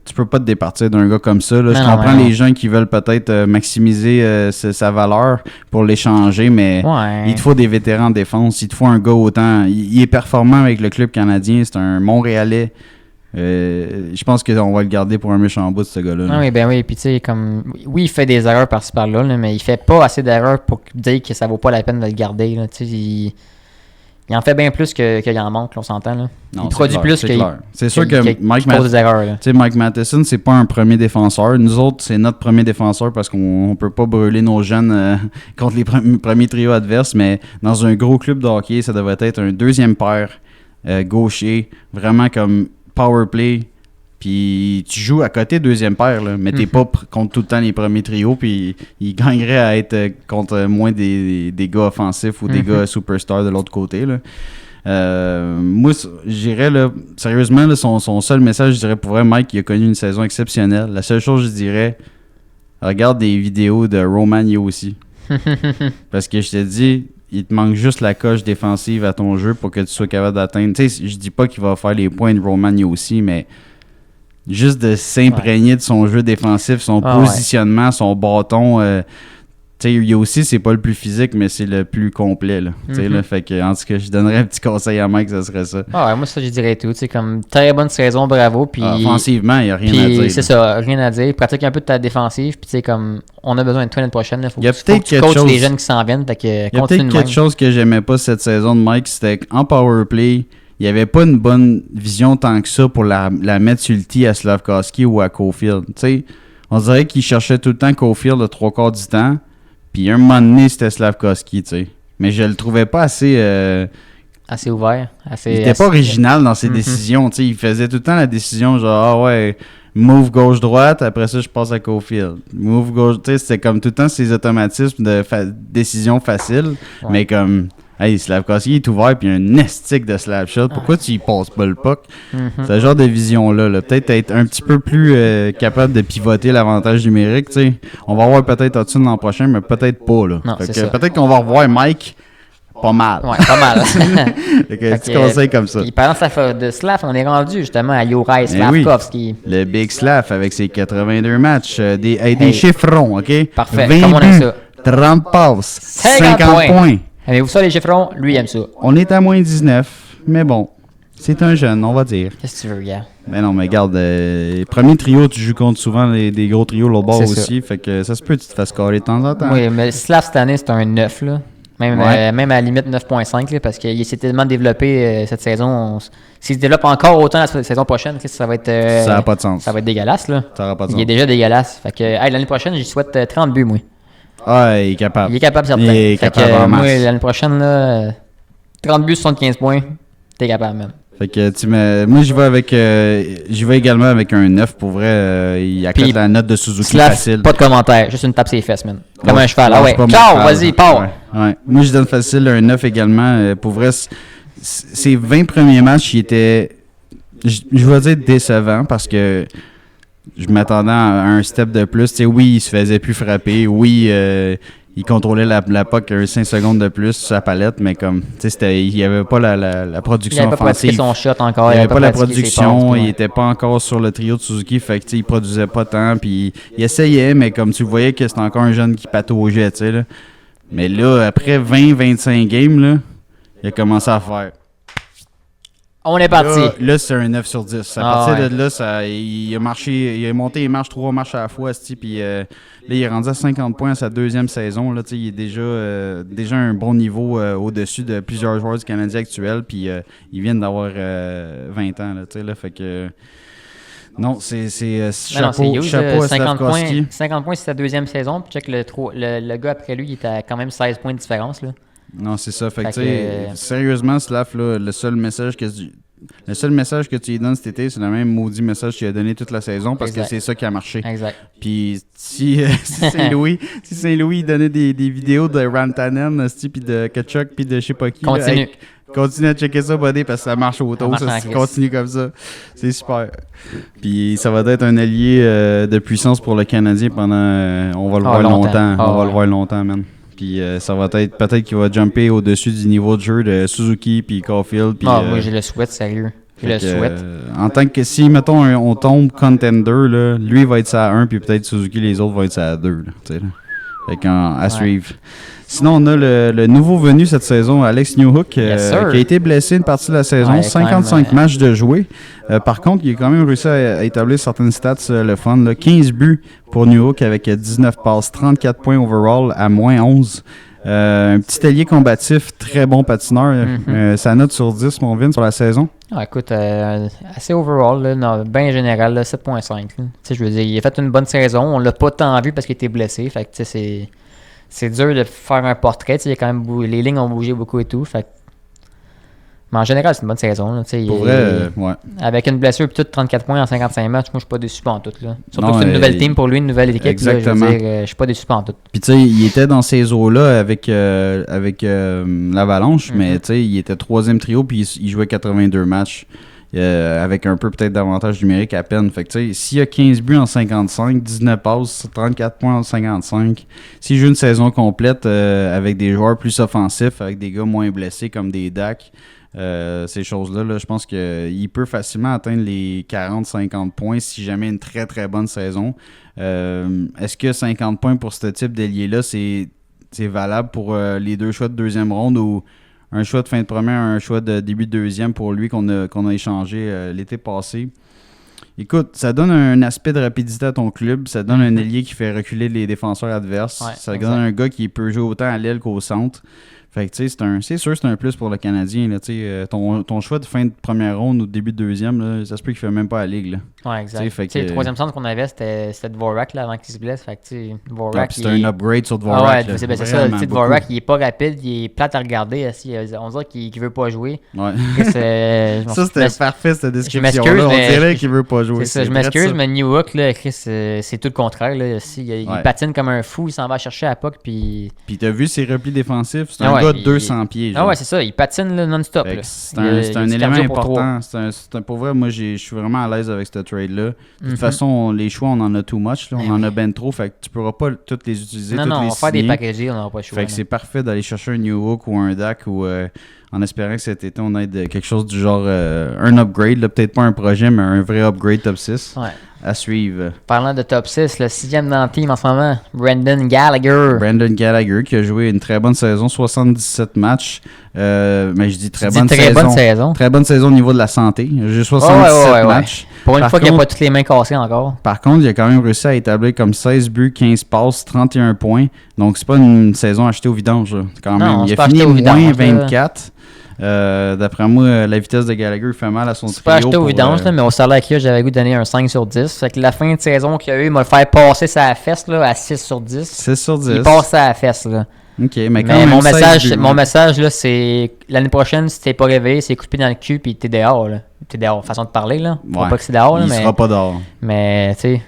tu peux pas te départir d'un gars comme ça. Là. Je Non, comprends non. les gens qui veulent peut-être maximiser sa valeur pour l'échanger, mais Ouais. il te faut des vétérans en défense. Il te faut un gars autant... Il est performant avec le club canadien. C'est un Montréalais. Je pense qu'on va le garder pour un méchant bout de ce gars-là. Ah oui, ben oui, puis tu sais, comme, oui, il fait des erreurs par-ci par-là, là, mais il fait pas assez d'erreurs pour dire que ça vaut pas la peine de le garder, là, tu sais, il en fait bien plus qu'il en manque, là, on s'entend, là. Non, Il produit clair, plus c'est qu'il clair. C'est sûr que Mike cause des erreurs, là. Mike Matheson, c'est pas un premier défenseur. Nous autres, c'est notre premier défenseur parce qu'on peut pas brûler nos jeunes contre les premiers trios adverses, mais dans un gros club de hockey, ça devrait être un deuxième paire gaucher, vraiment comme power play. Puis tu joues à côté deuxième paire, là, mais t'es pas contre tout le temps les premiers trios, puis il gagnerait à être contre moins des gars offensifs ou des gars superstars de l'autre côté. Là. Moi, j'irais, là, sérieusement, là, son seul message, je dirais pour vrai, Mike, il a connu une saison exceptionnelle. La seule chose, je dirais, regarde des vidéos de Roman aussi. Parce que je te dis, il te manque juste la coche défensive à ton jeu pour que tu sois capable d'atteindre. Tu sais, je dis pas qu'il va faire les points de Roman aussi, mais juste de s'imprégner de son jeu défensif, son positionnement, son bâton. Tu sais, il aussi, c'est pas le plus physique, mais c'est le plus complet. Là. Là, fait que, en tout cas, je donnerais un petit conseil à Mike, ça serait ça. Ah ouais, moi, ça, je dirais tout. Tu sais, comme très bonne saison, bravo. Puis, offensivement, il n'y a rien à dire. C'est ça, rien à dire. Pratique un peu de ta défensive. Puis, tu sais, comme on a besoin de toi l'année prochaine. Il y peut-être que tu coaches les jeunes qui s'en viennent. Fait que, il y a peut-être quelque chose que j'aimais pas cette saison de Mike, c'était qu'en powerplay, il n'y avait pas une bonne vision tant que ça pour la mettre sur le tee à Slafkovsky ou à Caulfield. Tu sais, on dirait qu'il cherchait tout le temps Caulfield le 3/4 du temps. Puis un moment donné, c'était Slafkovsky, tu sais. Mais je le trouvais pas assez... assez ouvert. Il était pas original dans ses décisions, tu sais. Il faisait tout le temps la décision genre, ah ouais, move gauche-droite, après ça, je passe à Caulfield. Move gauche... Tu sais, c'était comme tout le temps ces automatismes de décision facile. Ouais. Mais comme... Hey, Slafkovsky est ouvert puis il y a un nestique de slap shot. Pourquoi tu y passes pas le puck? C'est ce genre de vision-là. Là. Peut-être être un petit peu plus capable de pivoter l'avantage numérique. T'sais. On va voir peut-être Hudson l'an prochain, mais peut-être pas. Là. Non, fait que, peut-être qu'on va revoir Mike pas mal. Ouais, pas mal. Fait que, petit conseil comme ça. Puis parlant de Slav, on est rendu justement à Juraj Slafkovsky. Oui, le Big Slav avec ses 82 matchs. Des chiffrons, OK? Parfait, 20 comme on aime ça. 30 passes, 50 points. Avez-vous ça, les chiffrons? Lui, il aime ça. On est à moins 19, mais bon, c'est un jeune, on va dire. Qu'est-ce que tu veux, gars? Mais non, mais regarde, premier trio, tu joues contre souvent des gros trios l'autre bord aussi, fait que ça se peut que tu te fasses carrer de temps en temps. Oui, mais Slav cette année, c'est un 9, là. Même à la limite 9.5, là, parce qu'il s'est tellement développé cette saison. S'il se développe encore autant la saison prochaine, ça va être... ça n'a pas de sens. Ça va être dégueulasse, là. Ça n'aura pas de sens. Il est déjà dégueulasse. Fait que l'année prochaine, j'y souhaite 30 buts, moi. Ah, il est capable. Il est capable, certain. Il est capable en masse. Moi, l'année prochaine, là, 30 buts, 75 points, t'es capable, même. Fait que moi, j'y vais également avec un 9 pour vrai. Il accote la note de Suzuki facile. Pas de commentaire, juste une tape sur les fesses, man. Comme un cheval. Non, Ah ouais, ciao, vas-y, pars. Ouais. Moi, je donne facile un 9 également. Pour vrai, ces 20 premiers matchs, ils étaient, je vais dire, décevants parce que je m'attendais à un step de plus. T'sais, oui, il se faisait plus frapper. Oui, il contrôlait la puck 5 secondes de plus sur sa palette, mais comme, il n'y avait pas la production offensive. Il n'avait pas son shot encore. Il n'y avait pas la production. Il n'était pas encore sur le trio de Suzuki. Fait que, il produisait pas tant. Puis il essayait, mais comme tu voyais que c'était encore un jeune qui pataugeait. Là. Mais là, après 20-25 games, là, il a commencé à faire. On est parti. Là, c'est un 9 sur 10. À partir de là, il a monté les marches, 3 marches à la fois, puis là, il est rendu à 50 points à sa deuxième saison. Là, il est déjà un bon niveau au-dessus de plusieurs joueurs du Canadien actuel, puis ils viennent d'avoir 20 ans. Là, fait que... Non, c'est chapeau à 50 points, 50 points, c'est sa deuxième saison. Puis check le gars après lui, il était à quand même 16 points de différence. Là. Non, c'est ça. Fait que, sérieusement, Slav, là, le seul message que le seul message que tu lui donnes cet été, c'est le même maudit message que tu lui as donné toute la saison parce que c'est ça qui a marché. Exact. Puis si Saint-Louis donnait des vidéos de Rantanen, puis de Kachuk, puis de je sais pas qui. Continue. Continue à checker ça, buddy, parce que ça marche au taux. Ça continue comme ça. C'est super. Puis ça va être un allié de puissance pour le Canadien pendant... on va le voir longtemps. On va le voir longtemps, man. Puis ça va être... Peut-être qu'il va jumper au-dessus du niveau de jeu de Suzuki puis Caulfield. Puis, moi, je le souhaite, sérieux. Je le souhaite. En tant que... Si, mettons, on tombe contender, là, lui va être ça à 1, puis peut-être Suzuki, les autres vont être ça à 2. Là, fait à suivre. Sinon, on a le nouveau venu cette saison, Alex Newhook, qui a été blessé une partie de la saison, 55 matchs de jouer. Par contre, il a quand même réussi à établir certaines stats, le fun. Là. 15 buts pour Newhook avec 19 passes, 34 points overall à moins 11. Un petit allié combatif, très bon patineur. Sa note sur 10, mon Vin, sur la saison? Écoute, assez overall, là, bien général, là, 7.5. Je veux dire, il a fait une bonne saison. On l'a pas tant vu parce qu'il était blessé. Fait que c'est dur de faire un portrait. Il y a quand même les lignes ont bougé beaucoup et tout. Fait que... Mais en général, c'est une bonne saison. Là, pour vrai, ouais. Avec une blessure et tout, 34 points en 55 matchs, moi je suis pas déçu en tout. Là. Surtout que c'est une nouvelle team pour lui, une nouvelle équipe. Exactement. Là, je veux dire, je suis pas déçu en tout. Puis tu sais, il était dans ces eaux-là avec l'Avalanche, mais tu sais, il était 3e trio puis il jouait 82 matchs. Avec un peu peut-être d'avantage numérique à peine. Fait que tu sais, s'il y a 15 buts en 55, 19 passes, 34 points en 55, s'il joue une saison complète avec des joueurs plus offensifs, avec des gars moins blessés comme des Dak, ces choses-là, là, je pense qu'il peut facilement atteindre les 40-50 points si jamais une très très bonne saison. Est-ce que 50 points pour ce type d'ailier-là, c'est valable pour les 2 choix de deuxième ronde ou un choix de fin de première, un choix de début de deuxième pour lui qu'on a échangé l'été passé? Écoute, ça donne un aspect de rapidité à ton club. Ça donne un ailier qui fait reculer les défenseurs adverses. Ça donne un gars qui peut jouer autant à l'aile qu'au centre. Fait que, tu sais, c'est sûr que c'est un plus pour le Canadien. Là, ton choix de fin de première ronde ou de début de deuxième, là, ça se peut qu'il ne fait même pas la ligue. Là. Ouais, exact. Le troisième centre qu'on avait, c'était Dvorak là, avant qu'il se blesse. Fait que, Dvorak, c'est un upgrade sur Dvorak. C'est ça. Dvorak, il est pas rapide, il est plate à regarder. On dirait qu'il veut pas jouer. Ouais. Ça, c'était parfait, cette description-là. On dirait qu'il veut pas jouer. C'est ça, je m'excuse, mais Newhook, là, Chris, c'est tout le contraire. Là. Il patine comme un fou, il s'en va chercher à la puck. Puis t'as vu ses replis défensifs? C'est un gars de 200 pieds. Genre. C'est ça, il patine là, non-stop. C'est un élément important. Pour vrai, moi, je suis vraiment à l'aise avec ce trade-là. De toute façon, les choix, on en a too much. Là. On en a ben trop. Fait que tu pourras pas toutes les utiliser. Non, on va faire des packagés, on n'aura pas le choix. Fait que c'est parfait d'aller chercher un Newhook ou un Dak ou en espérant que cet été, on ait quelque chose du genre un upgrade. Là, peut-être pas un projet, mais un vrai upgrade top 6. Ouais. À suivre. Parlant de top 6, le 6e dans le team en ce moment, Brendan Gallagher qui a joué une très bonne saison, 77 matchs. Mais je dis très bonne saison. Très bonne saison au niveau de la santé. J'ai 77 matchs. Pour une fois qu'il n'y a pas toutes les mains cassées encore. Par contre, il a quand même réussi à établir comme 16 buts, 15 passes, 31 points. Donc, c'est pas une saison achetée au vidange. Là, quand même. Non, il a fini moins 24. D'après moi, la vitesse de Gallagher fait mal à son trio. C'est pas acheté au vidange, mais au salaire qu'il a, j'avais goût de donner un 5 sur 10. Fait que la fin de saison qu'il a eu, il m'a le fait passer sa fesse là, à 6 sur 10. 6 sur 10. Il passe à la fesse. Là. OK, mais quand même mon message, là, c'est l'année prochaine, si t'es pas réveillé, c'est coup de pied dans le cul puis t'es dehors. Là. T'es dehors, façon de parler. Là. Ouais. Pas que c'est dehors. Là, il sera pas dehors. Mais, tu sais,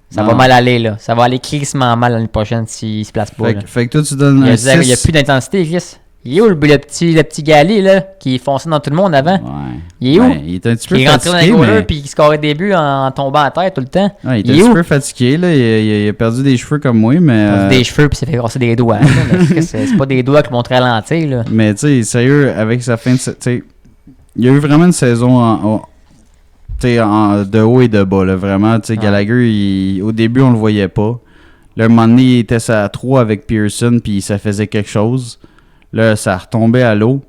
ça va mal aller. Là. Ça va aller crissement mal l'année prochaine s'il se place pas. Fait que toi, tu donnes un 6. Il n'y a plus d'intensité, Chris. Il est où le petit Gali là, qui fonçait dans tout le monde avant? Ouais. Il est où? Il est un petit peu fatigué. Il rentrait dans les goalers puis il scorait des buts en tombant à terre tout le temps. Ouais, il est un petit peu fatigué. Là. Il a perdu des cheveux comme moi. Mais, il a perdu des cheveux puis il s'est fait grosser des doigts. C'est pas des doigts qui vont te ralentir. Là. Mais tu sais, sérieux, avec sa fin de... il y a eu vraiment une saison de haut et de bas. Là, vraiment, Gallagher, au début, on le voyait pas. Là, un moment donné, il était à 3 avec Pearson puis ça faisait quelque chose. Là, ça a retombé à l'eau.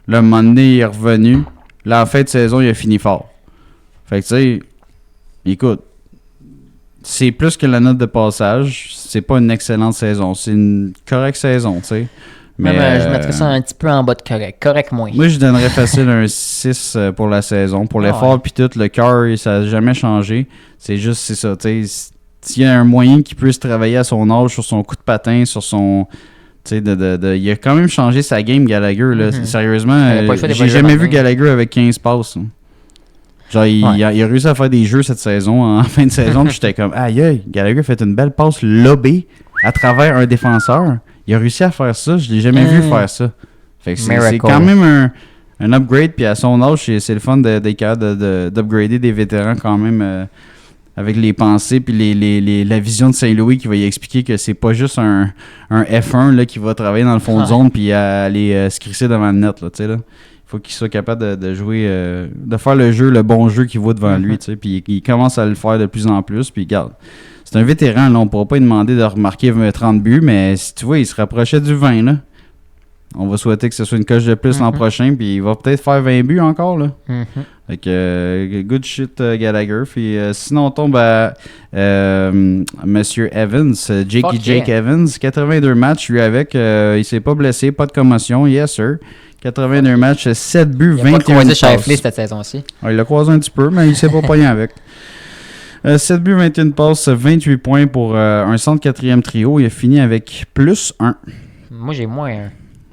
Là, un moment donné, il est revenu. Là, en fin de saison, il a fini fort. Fait que, tu sais, écoute, c'est plus que la note de passage. C'est pas une excellente saison. C'est une correcte saison, tu sais. Mais je mettrais ça un petit peu en bas de correct. Correct moins. Moi, je donnerais facile un 6 pour la saison. Pour l'effort, puis tout, le cœur, ça n'a jamais changé. C'est juste, c'est ça, tu sais. S'il y a un moyen qu'il puisse travailler à son âge, sur son coup de patin, sur son... il a quand même changé sa game, Gallagher. Là. Sérieusement, j'ai jamais vu Gallagher avec 15 passes. Genre, il a réussi à faire des jeux cette saison, en fin de saison, puis j'étais comme, aïe, Gallagher a fait une belle passe lobée à travers un défenseur. Il a réussi à faire ça, je l'ai jamais vu faire ça. Fait que c'est quand même un upgrade, puis à son âge, c'est le fun d'être capable d'upgrader des vétérans quand même avec les pensées, puis la vision de Saint-Louis qui va y expliquer que c'est pas juste un F1 là, qui va travailler dans le fond de zone, puis aller se crisser devant le net, là, tu sais, là. Faut qu'il soit capable de jouer, de faire le bon jeu qu'il voit devant lui, tu sais. Puis il commence à le faire de plus en plus. Puis regarde, c'est un vétéran, là. On pourra pas lui demander de remarquer 30 buts, mais si tu vois, il se rapprochait du 20, là. On va souhaiter que ce soit une coche de plus l'an prochain, puis il va peut-être faire 20 buts encore, là. Fait que, good shit, Gallagher. Puis sinon, on tombe à Monsieur Evans, Jake Evans, 82 matchs, lui avec. Il s'est pas blessé, pas de commotion, yes sir. 81 matchs, 7 buts, 21 passes. Il a pas croisé Shifley cette saison-ci. Il l'a croisé un petit peu, mais il s'est pas pogné avec. 7 buts, 21 passes, 28 points pour un centre quatrième trio. Il a fini avec plus 1. Moi, j'ai moins 1.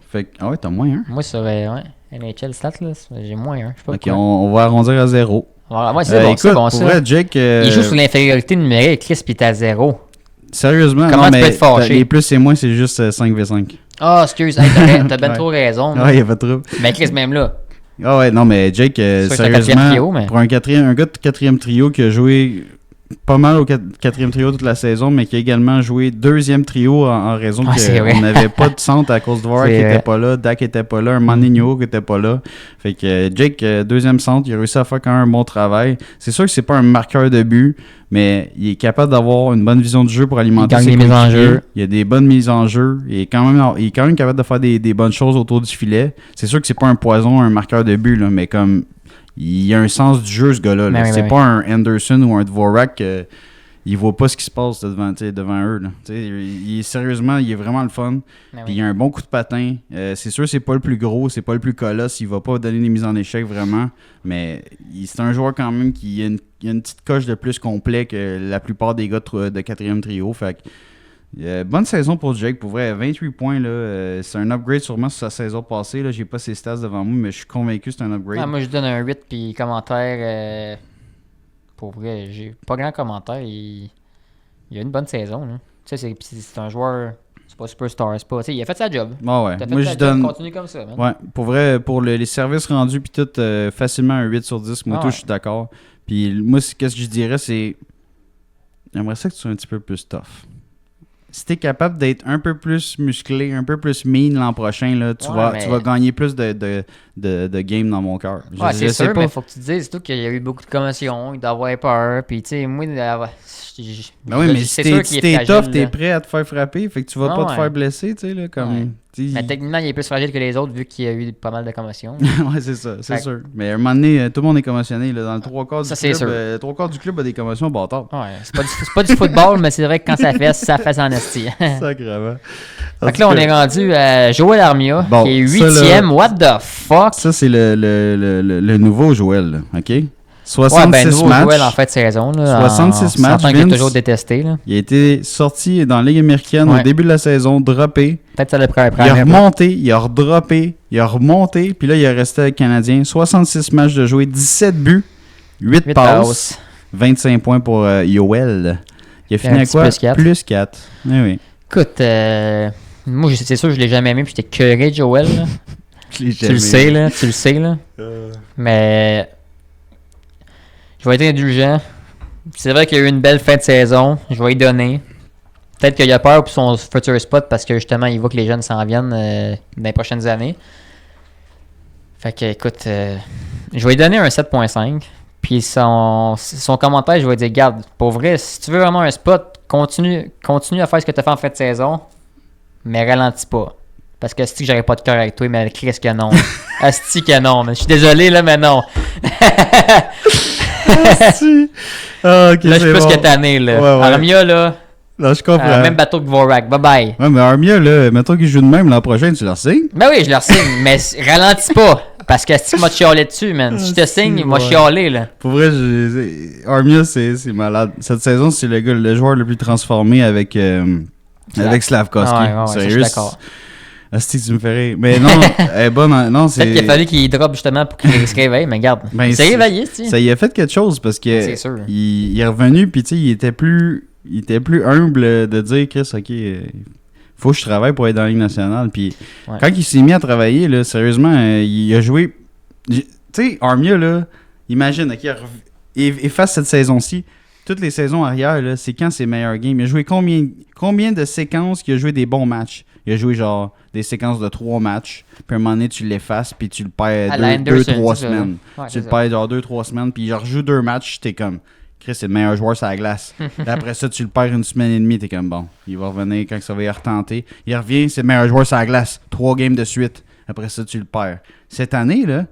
Fait que, ah ouais, t'as moins 1? Moi, sur NHL Stats, là, j'ai moins 1. Ok, on va arrondir à 0. Ouais, c'est bon, écoute, c'est bon pour ça. vrai, Jake, il joue sur l'infériorité numérique, Chris, puis t'es à 0. Sérieusement, comment non, tu peux être fâché? Les plus et moins, c'est juste 5v5. Ah, excuse, hey, t'as ben trop raison. Ah, il y a pas trop. Mais Chris, même là. Ah ouais, non, mais Jake, sérieusement, trio, mais... pour un gars de quatrième trio qui a joué pas mal au quatrième trio toute la saison, mais qui a également joué deuxième trio en raison qu'on n'avait pas de centre à cause de Vorak qui était pas là, Dak était pas là, un Manigno qui était pas là. Fait que Jake, deuxième centre, il a réussi à faire quand même un bon travail. C'est sûr que c'est pas un marqueur de but, mais il est capable d'avoir une bonne vision du jeu pour alimenter ses mises en jeu. Il y a des bonnes mises en jeu. Il est quand même capable de faire des bonnes choses autour du filet. C'est sûr que c'est pas un poison, un marqueur de but, là, mais comme il a un sens du jeu, ce gars-là. Là. C'est pas un Anderson ou un Dvorak. Il voit pas ce qui se passe devant eux. Là. Sérieusement, il est vraiment le fun. Puis il a un bon coup de patin. C'est sûr, c'est pas le plus gros, c'est pas le plus colosse. Il va pas donner des mises en échec vraiment. Mais c'est un joueur quand même qui a une petite coche de plus complet que la plupart des gars de quatrième trio. Fait que, bonne saison pour Jake. Pour vrai, 28 points. Là, c'est un upgrade sûrement sur sa saison passée. Là. J'ai pas ses stats devant moi, mais je suis convaincu que c'est un upgrade. Moi, je donne un 8. Puis commentaire... Pour vrai, j'ai pas grand commentaire. Il a une bonne saison. Là. Tu sais, c'est un joueur... C'est pas superstar, c'est pas... Il a fait sa job. Ah ouais. T'as fait moi, ta je job, donne... continue comme ça. Man. Ouais, pour vrai, pour les services rendus, puis tout, facilement un 8 sur 10. Moi, je suis d'accord. Puis moi, qu'est-ce que je dirais, c'est... J'aimerais ça que tu sois un petit peu plus tough. Si t'es capable d'être un peu plus musclé, un peu plus mean l'an prochain, là, tu vas gagner plus de games dans mon cœur. Ouais, c'est sûr, mais il faut que tu te dises tout qu'il y a eu beaucoup de commotions, il doit avoir peur, puis tu sais, moi... Ben oui, mais si t'es tough, t'es prêt à te faire frapper, fait que tu vas pas te faire blesser, tu sais, là, comme... Mais techniquement, il est plus fragile que les autres vu qu'il y a eu pas mal de commotions. Ouais, c'est ça, c'est sûr. Mais à un moment donné, tout le monde est commotionné. Là, dans le 3/4 du club, 3/4 du club a des commotions bâtards. Ouais, c'est pas du football, mais c'est vrai que quand ça fait en esti. Sacrément. Fait que là, on est rendu à Joël Armia, qui est 8e. What the fuck? Ça, c'est le nouveau Joël, là, OK? 66 nouveau matchs. Joël en fait de saison. Là, 66 matchs. Vince, qu'il est toujours détesté. Là. Il a été sorti dans la Ligue américaine au début de la saison, droppé. Peut-être ça le prend il a remonté, il a redroppé, il a remonté, puis là, il a resté avec le Canadien. 66 matchs de jouer, 17 buts, 8 passes, 25 points pour Yoel. Il a fini à quoi? Plus 4. Oui. Écoute, moi, c'est sûr que je l'ai jamais aimé, puis j'étais curé de Joel. Tu le sais, là. Mais... Je vais être indulgent. C'est vrai qu'il y a eu une belle fin de saison. Je vais y donner. Peut-être qu'il a peur pour son future spot parce que justement, il voit que les jeunes s'en viennent dans les prochaines années. Fait que, écoute, je vais lui donner un 7.5. Puis son commentaire, je vais dire, garde, pour vrai, si tu veux vraiment un spot, continue à faire ce que tu as fait en fin de saison, mais ralentis pas. Parce que si j'aurais pas de cœur avec toi, mais Chris que non. Asti que non. Je suis désolé, là, mais non. Okay, là, je suis plus que tanné, là. Ouais. Armia, là. Là, je comprends. Même bateau que Vorak. Bye bye. Ouais, mais Armia, là, mettons qu'il joue de même l'an prochain, tu leur signes? Ben oui, je leur signe, mais ralentis pas. Parce que si tu m'as chialé dessus, man. Si je te signe, il m'a chialé, là. Pour vrai, Armia, c'est malade. Cette saison, c'est le joueur le plus transformé avec Slavkovski. Ouais, sérieux, je suis d'accord. Asti, tu me fais rire. Mais non, elle est bonne. Non, c'est... Peut-être qu'il a fallu qu'il drop justement pour qu'il se réveille, mais regarde, il s'est réveillé, tu sais. Ça y a fait quelque chose parce que C'est sûr. il est revenu, puis tu sais, il était plus humble de dire, Chris, ok, faut que je travaille pour être dans la Ligue nationale. Puis quand il s'est mis à travailler, là, sérieusement, il a joué. Tu sais, Armia, là, imagine, ok, il efface cette saison-ci. Toutes les saisons arrière, là, c'est quand ses meilleurs games. Il a joué combien de séquences qu'il a joué des bons matchs? Il a joué genre des séquences de 3 matchs. Puis à un moment donné, tu l'effaces, puis tu le perds 2-3 semaines. Ouais, tu le perds genre 2-3 semaines, puis il rejoue 2 matchs, t'es comme, Chris, c'est le meilleur joueur sur la glace. Après ça, tu le perds une semaine et demie, t'es comme, bon, il va revenir quand ça va y retenter. Il revient, c'est le meilleur joueur sur la glace. 3 games de suite. Après ça, tu le perds. Cette année, là,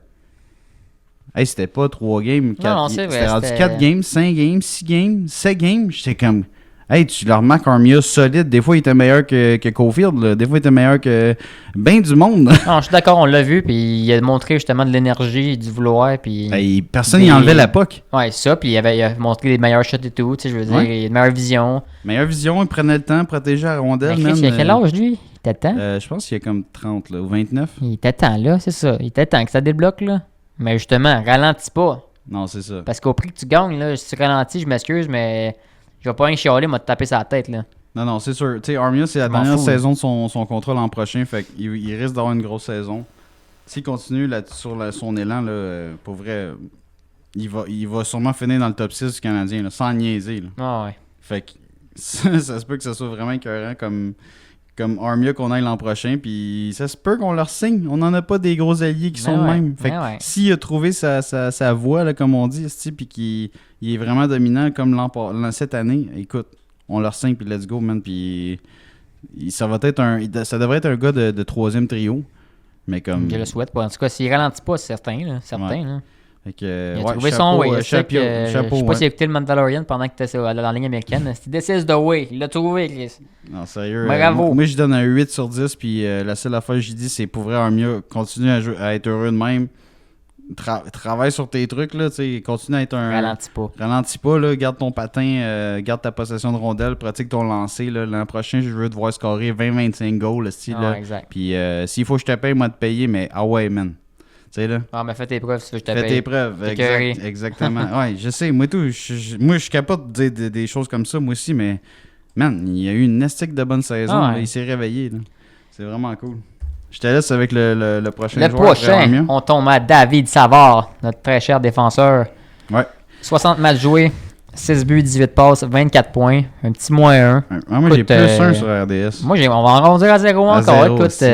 hey, c'était pas 3 games, 4, non, c'est vrai, c'était rendu 4 games, 5 games, 6 games, 7 games. J'étais comme, hey, tu le remarques Armia solide. Des fois, il était meilleur que Caulfield. Là. Des fois, il était meilleur que ben du monde. Non, je suis d'accord, on l'a vu, puis il a montré justement de l'énergie, du vouloir, puis... Hey, personne n'y enlevait la puck. Ouais, ça, puis il a montré les meilleurs shots et tout, tu sais, je veux dire, il a une meilleure vision. Meilleure vision, il prenait le temps, protégeait la rondelle. Mais Chris, il a quel âge, lui? Il était temps? Je pense qu'il y a comme 30, là, ou 29. Il était temps, là, c'est ça. Il était temps que ça débloque, là. Mais justement, ralentis pas. Non, c'est ça. Parce qu'au prix que tu gagnes, là, si tu ralentis, je m'excuse, mais je vais pas rien chialer, m'a te taper sa tête, là. Non, c'est sûr. Tu sais, Armia, c'est la dernière saison de son contrat l'an prochain, fait qu'il risque d'avoir une grosse saison. S'il continue là, sur son élan, là, pour vrai, il va sûrement finir dans le top 6 du Canadien, là, sans niaiser. Là. Ah ouais. Fait que ça se peut que ce soit vraiment écœurant comme Armia qu'on aille l'an prochain, puis ça se peut qu'on leur signe. On n'en a pas des gros alliés qui sont de même. Fait que s'il a trouvé sa voie, là, comme on dit, puis qu'il est vraiment dominant comme cette année, écoute, on leur signe, puis let's go, man. Puis ça devrait être un gars de troisième trio. Mais comme... Je le souhaite pas. En tout cas, s'il ralentit pas, c'est certain. Là. Là. Fait que, il a trouvé son way. Chapeau, je sais pas s'il a écouté le Mandalorian pendant que tu étais dans la ligne américaine. C'était This is the way. Il l'a trouvé, Chris. Non, sérieux. Bravo. Moi, je donne un 8 sur 10. Puis la seule affaire que j'ai dit, c'est pour vrai, Armia, continue à être heureux de même. Travaille sur tes trucs, là. Continue à être un. Ralentis pas, là. Garde ton patin, garde ta possession de rondelle, pratique ton lancer. Là. L'an prochain, je veux te voir scorer 20-25 goals, là. Exact. Puis s'il faut que je te paye, moi, te payer, mais ah ouais, man. Là. Ah, mais fais tes preuves si tu veux que je te paye. Fais tes preuves, exactement. Ouais, je sais, moi, je suis capable de dire des choses comme ça, moi aussi, mais man, il y a eu une estique de bonne saison. Là, il s'est réveillé. Là. C'est vraiment cool. Je te laisse avec le prochain joueur. Le prochain, on tombe à David Savard, notre très cher défenseur. Ouais. 60 matchs joués, 6 buts, 18 passes, 24 points, un petit -1. Moi, j'ai plus 1 sur RDS. Moi, on va en arrondir à 0 encore. Écoute,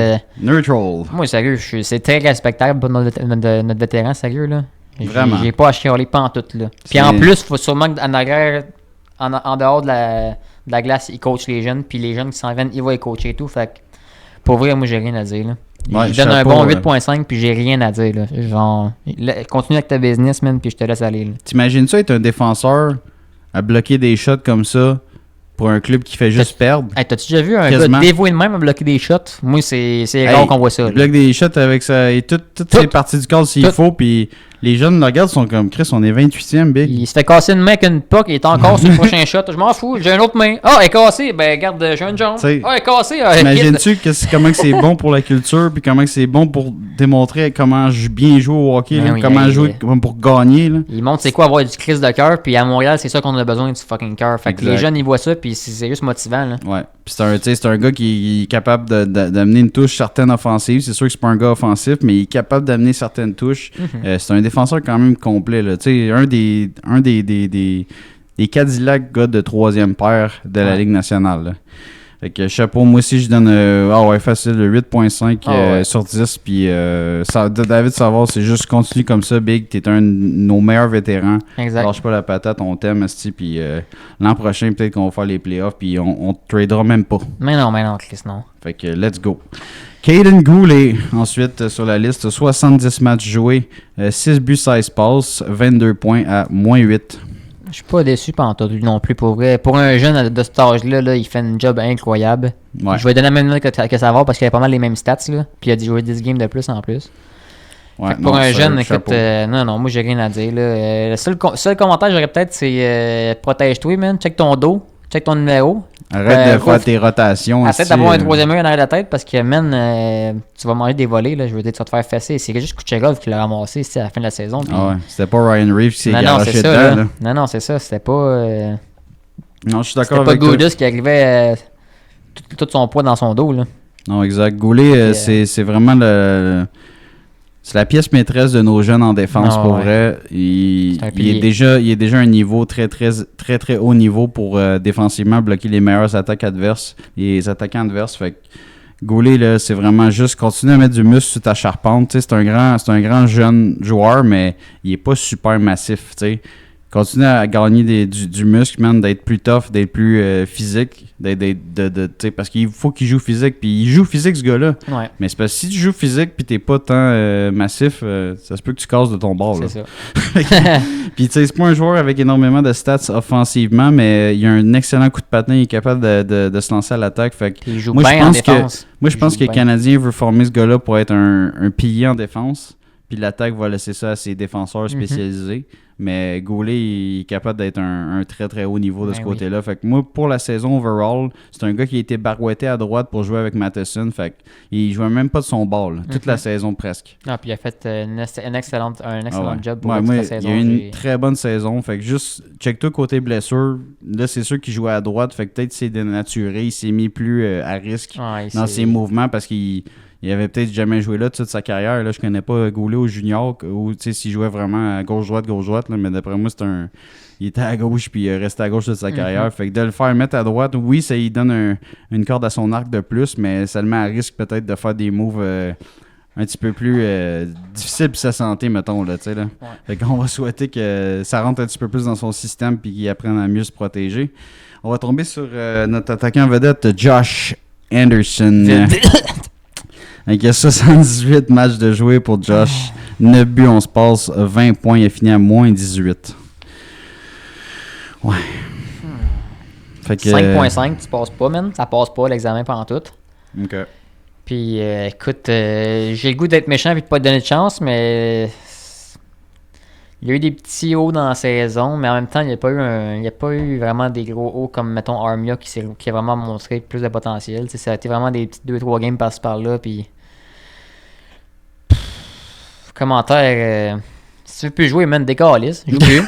neutral. Moi, sérieux, c'est très respectable pour notre vétéran, sérieux. Là. Vraiment. J'ai pas à chialer pantoute. Là. Puis en plus, il faut sûrement qu'en arrière, en dehors de la glace, il coach les jeunes. Puis les jeunes qui s'en viennent, il va les coacher et tout. Fait que, pour vrai, moi, j'ai rien à dire. Là. Ouais, je donne un bon 8.5 puis j'ai rien à dire. Là. Genre, continue avec ta business, man, puis je te laisse aller. Là. T'imagines-tu être un défenseur à bloquer des shots comme ça pour un club qui fait juste perdre? Hey, t'as-tu déjà vu un gars dévoué de même à bloquer des shots? Moi, c'est rare qu'on voit ça. Il bloque des shots avec ça et toutes ces parties du corps s'il faut, puis les jeunes le regardent, sont comme Chris, on est 28e, big. Il se fait casser une main avec une puck, il est encore sur le prochain shot. Je m'en fous, j'ai une autre main. Ah, elle est cassée, ben garde, j'ai une jambe. Elle est cassée. T'imagines-tu comment c'est bon pour la culture, puis comment c'est bon pour démontrer comment bien jouer au hockey, là, comment jouer pour gagner. Là. Il montre c'est quoi avoir du crise de cœur, puis à Montréal, c'est ça qu'on a besoin, du fucking cœur. Fait que les jeunes, ils voient ça, puis c'est juste motivant. Là. Ouais, puis c'est un gars qui est capable d'amener une touche certaine offensive. C'est sûr que c'est pas un gars offensif, mais il est capable d'amener certaines touches. C'est un défenseur quand même complet. Là. Un des Cadillac gars de troisième paire de la Ligue nationale. Là. Fait que chapeau, moi aussi je donne facile 8.5 sur 10. Puis David Savard, c'est juste continue comme ça, Big. T'es un de nos meilleurs vétérans. Exact. Lâche pas la patate, on t'aime, esti. Puis l'an prochain, peut-être qu'on va faire les playoffs. Puis on te tradera même pas. Mais non, Chris, non. Fait que let's go. Caden Goulet, ensuite sur la liste, 70 matchs joués, 6 buts, 16 passes, 22 points à -8. Je suis pas déçu pantoute non plus, pour vrai. Pour un jeune de cet âge-là, là, il fait un job incroyable. Ouais. Je vais donner la même note que Savard parce qu'il a pas mal les mêmes stats. Là. Puis il a joué 10 games de plus en plus. Ouais, pour un jeune, écoute, non, moi j'ai rien à dire. Là. Le seul commentaire que j'aurais peut-être, c'est protège-toi, man. Check ton dos. check ton numéro. Arrête de faire tes rotations. Essaie d'avoir un troisième œil en arrière de la tête parce que, man, tu vas manger des volets, là, je veux dire, tu vas te faire fesser. C'est juste Kucherov qui l'a ramassé à la fin de la saison. Puis... Ah ouais, c'était pas Ryan Reeves qui s'est garoché dedans. Là. Non, c'est ça. C'était pas... Non, je suis d'accord avec toi. C'était pas Goudas qui arrivait tout son poids dans son dos, là. Non, exact. Goulet, c'est vraiment c'est la pièce maîtresse de nos jeunes en défense, pour vrai. Il est déjà un niveau très haut niveau pour défensivement bloquer les meilleures attaques adverses, les attaquants adverses. Fait que Goulet, là, c'est vraiment juste continuer à mettre du muscle sur ta charpente. C'est un grand jeune joueur, mais il est pas super massif. T'sais. Continue à gagner du muscle, man, d'être plus tough, d'être plus physique, parce qu'il faut qu'il joue physique, puis il joue physique ce gars-là. Ouais. Mais c'est parce que si tu joues physique puis t'es pas tant massif, ça se peut que tu casses de ton bord. C'est là. Ça. Puis tu sais, c'est pas un joueur avec énormément de stats offensivement, mais il a un excellent coup de patin, il est capable de se lancer à l'attaque. Fait que il joue bien en défense. Je pense que le Canadien veut former ce gars-là pour être un pilier en défense. Puis l'attaque va laisser ça à ses défenseurs spécialisés. Mais Goulet, il est capable d'être un très haut niveau de ce côté-là. Oui. Fait que moi, pour la saison overall, c'est un gars qui a été barouetté à droite pour jouer avec Matheson. Fait qu'il jouait même pas de son ball, toute la saison presque. Ah, puis il a fait un excellent job pour la saison. Il a eu une très bonne saison. Fait que juste, check-toi côté blessure. Là, c'est sûr qu'il jouait à droite. Fait que peut-être c'est dénaturé. Il s'est mis plus à risque dans ses mouvements parce qu'il avait peut-être jamais joué là toute sa carrière. Là, je connais pas Goulet au junior ou s'il jouait vraiment à gauche-droite, là, mais d'après moi, il était à gauche puis il restait à gauche toute sa carrière. Fait que de le faire mettre à droite, oui, ça lui donne une corde à son arc de plus, mais ça le met à risque peut-être de faire des moves un petit peu plus difficiles pour sa santé, mettons. Là, là. Ouais. Fait qu'on va souhaiter que ça rentre un petit peu plus dans son système puis qu'il apprenne à mieux se protéger. On va tomber sur notre attaquant vedette, Josh Anderson. Avec 78 matchs de jouer pour Josh, 9 buts, 11 passes, 20 points, il a fini à moins 18. Ouais. Fait que, 5.5, tu passes pas, man. Ça passe pas l'examen pendant tout. OK. Puis, écoute, j'ai le goût d'être méchant et de pas te donner de chance, mais il y a eu des petits hauts dans la saison, mais en même temps, il n'y a pas eu vraiment des gros hauts comme, mettons, Armia qui a vraiment montré plus de potentiel. T'sais, ça a été vraiment des petits 2-3 games par-ci par-là. Puis, commentaire, si tu veux plus jouer, man, décalisse. Joue plus.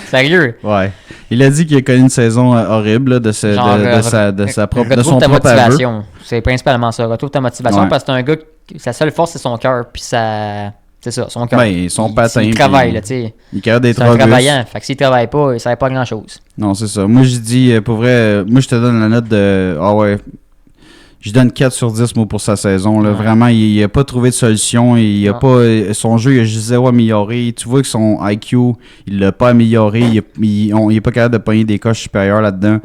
Sérieux. Ouais. Il a dit qu'il a connu une saison horrible là, de son propre motivation. C'est principalement ça. Retrouve ta motivation parce que c'est un gars, sa seule force, c'est son cœur. Puis ça. C'est ça, son cœur. Ben, son patin. Il travaille, là, tu sais. Il est capable d'être robuste. C'est un travaillant. Fait que s'il travaille pas, il ne sert pas grand-chose. Non, c'est ça. Moi, je dis, pour vrai, moi, je te donne la note de... Ah ouais. Je donne 4 sur 10 moi, pour sa saison. Là. Ouais. Vraiment, il n'a pas trouvé de solution. Il a pas, son jeu, il a juste zéro amélioré. Tu vois que son IQ, il l'a pas amélioré. Il n'est pas capable de pogner des coches supérieures là-dedans.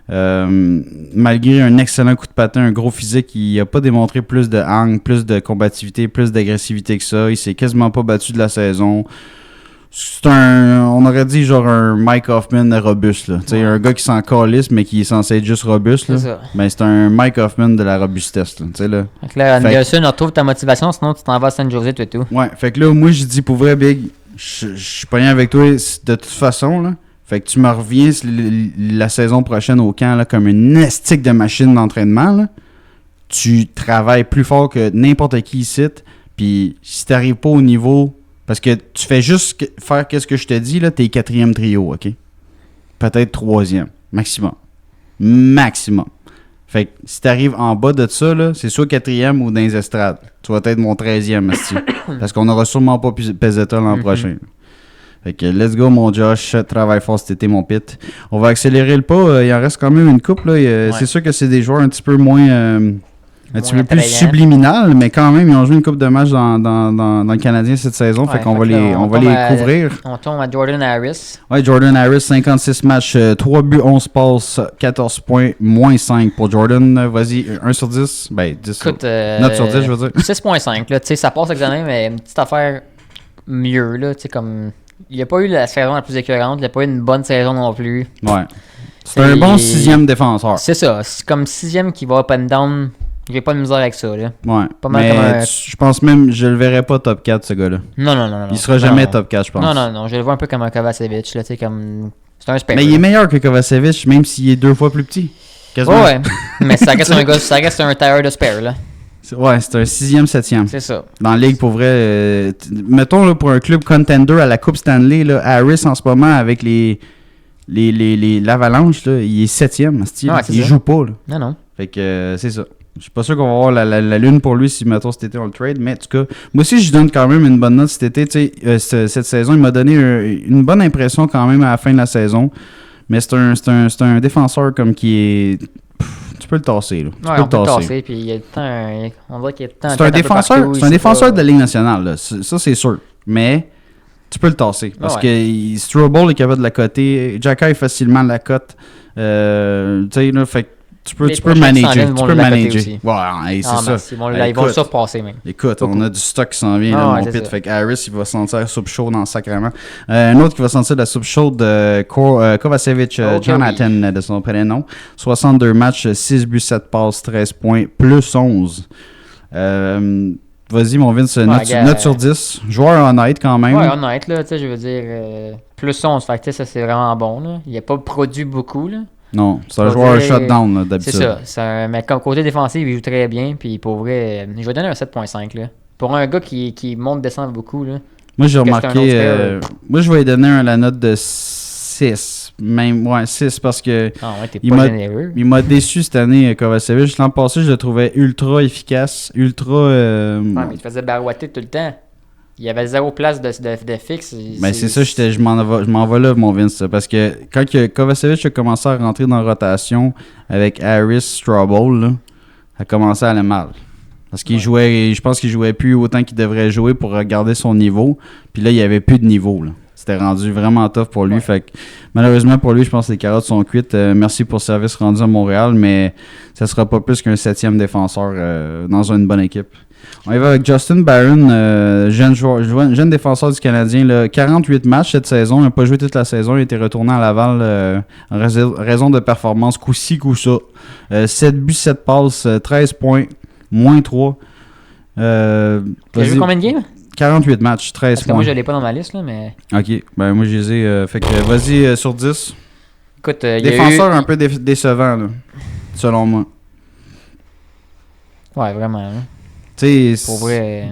Malgré un excellent coup de patin, un gros physique, il n'a pas démontré plus de hang, plus de combativité, plus d'agressivité que ça. Il s'est quasiment pas battu de la saison. C'est on aurait dit genre un Mike Hoffman robuste. Là. Ouais. Un gars qui s'en calisse, mais qui est censé être juste robuste. Là. C'est ça. Ben, c'est un Mike Hoffman de la robustesse. Là. Donc là, Anderson, on retrouve ta motivation, sinon tu t'en vas à San Jose et tout. Ouais, fait que là, moi, je dis pour vrai, Big, je suis pas rien avec toi de toute façon. Là. Fait que tu me reviens la saison prochaine au camp là, comme une estique de machine d'entraînement. Là. Tu travailles plus fort que n'importe qui ici. Puis si t'arrives pas au niveau... Parce que tu fais juste faire qu'est-ce que je te dis, là, t'es 4e trio, OK? Peut-être 3e. Maximum. Fait que si t'arrives en bas de ça, là, c'est soit 4e ou dans les estrades. Tu vas être mon 13e, parce qu'on n'aura sûrement pas Pezzetta l'an prochain. Fait que let's go, mon Josh. Travaille fort cet été, mon pit. On va accélérer le pas. Il en reste quand même une coupe. Là. C'est sûr que c'est des joueurs un petit peu moins... un petit peu plus subliminal, mais quand même, ils ont joué une coupe de matchs dans le Canadien cette saison, fait qu'on va les couvrir. On tombe à Jordan Harris. Ouais, Jordan Harris, 56 matchs, 3 buts, 11 passes, 14 points, moins 5 pour Jordan. Vas-y, 1 sur 10. Ben, 10 Écoute, note sur 10, je veux dire. 6.5, là, tu sais, ça passe l'examen, mais une petite affaire mieux, là, tu sais, comme... Il n'y a pas eu la saison la plus écœurante, il n'y a pas eu une bonne saison non plus. Ouais. C'est un bon 6e défenseur. C'est ça, c'est comme 6e qui va up and down J'ai pas de misère avec ça, là. Ouais. Pas mal mais comme je pense même, je le verrais pas top 4, ce gars-là. Non. Il sera jamais Non. top 4, je pense. Non. Je le vois un peu comme un Kovacevic, là, tu sais, comme... C'est un spare. Mais il est meilleur que Kovacevic, même s'il est 2 fois plus petit. Quasiment. Ouais, mais ça reste un gars, ça reste un tailleur de spare, là. Ouais, c'est un 6e, 7e. C'est ça. Dans la ligue, pour vrai, mettons là, pour un club contender à la Coupe Stanley, là, Harris en ce moment avec l'Avalanche, là, il est 7e. Il joue pas. Là. Non. Fait que c'est ça. Je suis pas sûr qu'on va avoir la lune pour lui si, mettons, cet été on le trade, mais en tout cas, moi aussi, je lui donne quand même une bonne note cet été. Cette saison, il m'a donné une bonne impression quand même à la fin de la saison. Mais c'est un défenseur comme qui est... Tu peux le tasser, là. Ouais, on peut le tasser, puis il y a on dirait qu'il y a tant c'est un défenseur de la Ligue nationale, là. Ça, c'est sûr. Mais tu peux le tasser. Parce que Strobel est capable de la coter. Jacka est facilement la cote. Tu sais, là, fait que tu peux manager. Ouais, c'est ça. Ils vont le surpasser, même. Écoute, on a du stock qui s'en vient, là, mon pit. Fait que Harris, il va sentir la soupe chaude dans le sacrement. Un autre qui va sentir la soupe chaude, Kovacevic, Jonathan, de son prénom. 62 matchs, 6 buts, 7 passes, 13 points, plus 11. Vas-y, mon Vince, note sur 10. Joueur honnête quand même. Ouais, honnête, là, tu sais, je veux dire, plus 11. Fait que ça, c'est vraiment bon, là. Il n'a pas produit beaucoup, là. Non, c'est un joueur shutdown, là, d'habitude. C'est ça. Mais comme côté défensif, il joue très bien. Puis pour vrai, je vais donner un 7.5, là. Pour un gars qui monte, descend beaucoup, là. Moi, j'ai remarqué... moi, je vais lui donner la note de 6. Même, 6, parce que... Ah ouais, t'es pas généreux. Il m'a déçu cette année, Kovacevic. L'an passé, je le trouvais ultra efficace, ultra... Ouais, mais il te faisait barouetter tout le temps. Il y avait 0 place de fixe. Ben c'est ça, je m'en vais là, mon Vince. Parce que quand Kovacevic a commencé à rentrer dans la rotation avec Harris, Strobel, là, ça a commencé à aller mal. Parce qu'il jouait, je pense qu'il jouait plus autant qu'il devrait jouer pour garder son niveau. Puis là, il n'y avait plus de niveau, là. C'était rendu vraiment tough pour lui. Ouais. Fait que, malheureusement pour lui, je pense que les carottes sont cuites. Merci pour le service rendu à Montréal, mais ça ne sera pas plus qu'un 7e défenseur dans une bonne équipe. On y va avec Justin Barron, jeune défenseur du Canadien. Là, 48 matchs cette saison. Il n'a pas joué toute la saison. Il a été retourné à Laval en raison de performance coup-ci, coup-ça. 7 buts, 7 passes, 13 points, moins 3. Tu as joué combien de games? 48 matchs, 13 Parce que points. moi, je ne l'ai pas dans ma liste, là, mais... OK. Ben moi, je les ai... fait que vas-y sur 10. Écoute, défenseur un peu décevant, là, selon moi. Ouais, vraiment. Hein. Tu sais... Pour vrai...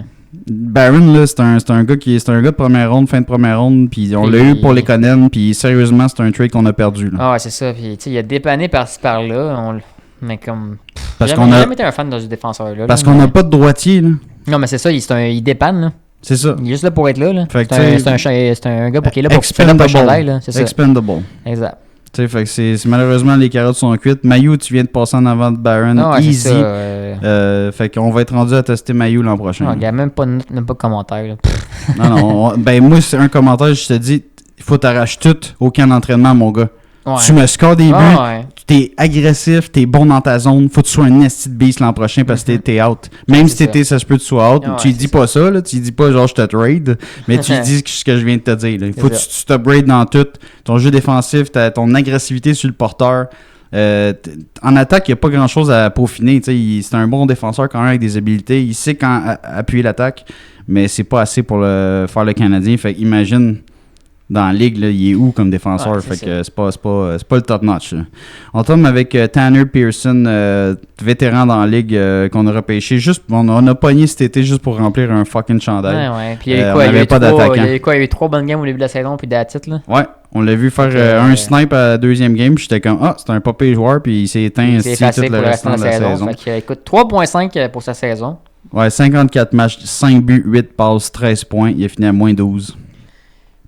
Barron, là, c'est un gars de première ronde, fin de première ronde, puis on l'a eu pour les Conan, puis sérieusement, c'est un trade qu'on a perdu. Là. Ah ouais, c'est ça. Puis, tu sais, il a dépanné par-ci par-là, mais comme... Parce j'ai jamais été un fan de ce défenseur-là. Parce qu'on n'a pas de droitier, là. Non, mais c'est ça, il dépanne, là. C'est ça. Il est juste là pour être là. C'est un gars qui est là pour faire le chandail. C'est ça. Expendable. Exact. Fait que c'est malheureusement les carottes sont cuites. Mayu, tu viens de passer en avant de Barron. Ah ouais, easy. Fait qu'on va être rendu à tester Mayu l'an prochain. Il n'y a même pas de commentaire. non. Ben moi, c'est un commentaire, je te dis, il faut t'arracher tout au camp d'entraînement, mon gars. Ouais. Tu me scores des buts, t'es agressif, t'es bon dans ta zone, faut que tu sois un esti de beast l'an prochain parce que t'es out. Même si t'étais, ça se peut que tu sois out, tu lui dis pas ça, là, tu lui dis pas genre je te trade, mais tu lui dis ce que je viens de te dire. Là. Il faut que tu t'upgrades dans tout, ton jeu défensif, ton agressivité sur le porteur. En attaque, il n'y a pas grand chose à peaufiner. C'est un bon défenseur quand même avec des habilités. Il sait quand appuyer l'attaque, mais c'est pas assez pour faire le Canadien. Fait imagine. Dans la ligue, là, il est où comme défenseur? Ouais, fait que c'est pas le top notch. Là. On tombe avec Tanner Pearson, vétéran dans la ligue qu'on a repêché. On a pogné cet été juste pour remplir un fucking chandail. Ouais. Puis il y a eu 3 bonnes games au début de la saison, puis that's it, là. Ouais, on l'a vu faire un snipe à la deuxième game, j'étais comme c'est un pas pire joueur, puis il s'est éteint tout le restant de la saison. Fait que, écoute, 3.5 pour sa saison. Ouais, 54 matchs, 5 buts, 8 passes, 13 points. Il a fini à moins 12.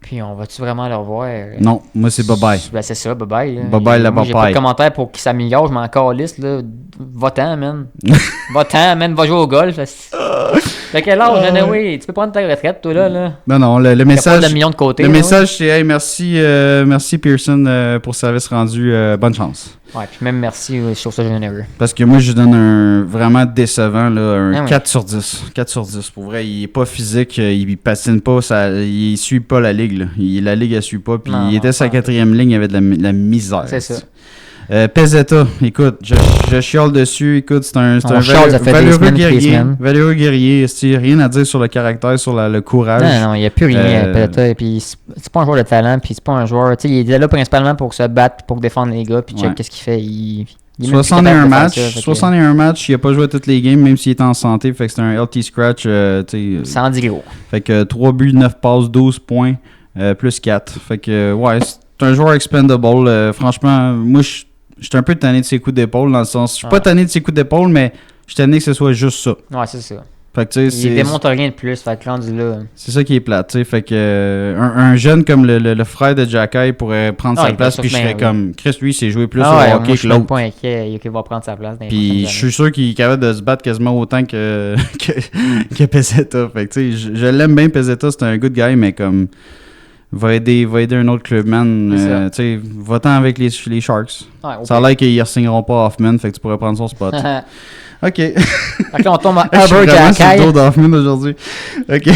Puis on va-tu vraiment le revoir? Non, moi c'est bye-bye. Ben c'est ça, bye-bye. Bye-bye la bye-bye. J'ai pas de commentaire pour qu'il s'améliore, je m'en calisse, là. Va-t'en, man. Va-t'en, man, va jouer au golf. Fait que là, oui, tu peux prendre ta retraite, toi, là. Non, le message... de millions de côté. Le message, c'est hey, merci Pearson pour service rendu. Bonne chance. Ouais, puis même merci, je trouve ça généreux. Parce que moi, je donne un vraiment décevant, là, 4 sur 10. 4 sur 10. Pour vrai, il est pas physique, il patine pas, il suit pas la ligue. Là. La ligue, elle suit pas. Puis il était sa 4e ligne, il avait de la misère. C'est ça. Pezzetta, écoute, je chiale dessus. Écoute, c'est un valeureux guerrier. Rien à dire sur le caractère, sur le courage. Non, il n'y a plus rien à Pezzetta. Puis c'est pas un joueur de talent, puis c'est pas un joueur. Tu sais, il est là principalement pour se battre, pour défendre les gars, puis check qu'est-ce qu'il fait. Il 61 matchs, il a pas joué à toutes les games, même s'il est en santé. Fait que c'est un healthy scratch. Ça en dit gros. Fait que 3 buts, 9 passes, 12 points, plus 4. Fait que, ouais, c'est un joueur expendable. Franchement, moi, je suis un peu tanné de ses coups d'épaule, dans le sens. Je suis pas tanné de ses coups d'épaule, mais je suis tanné que ce soit juste ça. Ouais, c'est ça. Fait que, tu sais, il démontre rien de plus, fait que rendu là. C'est ça qui est plate, tu sais. Fait que un jeune comme le frère de Jacky pourrait prendre sa place, puis je serais comme Chris, lui, s'est joué plus au hockey que l'autre. Je suis pas inquiet qu'il va prendre sa place. Puis je suis sûr qu'il est capable de se battre quasiment autant que Pezzetta. Fait que tu sais, je l'aime bien, Pezzetta, c'est un good guy, mais comme va aider un autre club, man. Tu sais, va-t'en avec les Sharks. Ouais, ça a l'air qu'ils ne signeront pas Hoffman, fait que tu pourrais prendre son spot. OK. Fait que là, on tombe à Arbor Jacky. Je suis le d'Hoffman aujourd'hui. OK.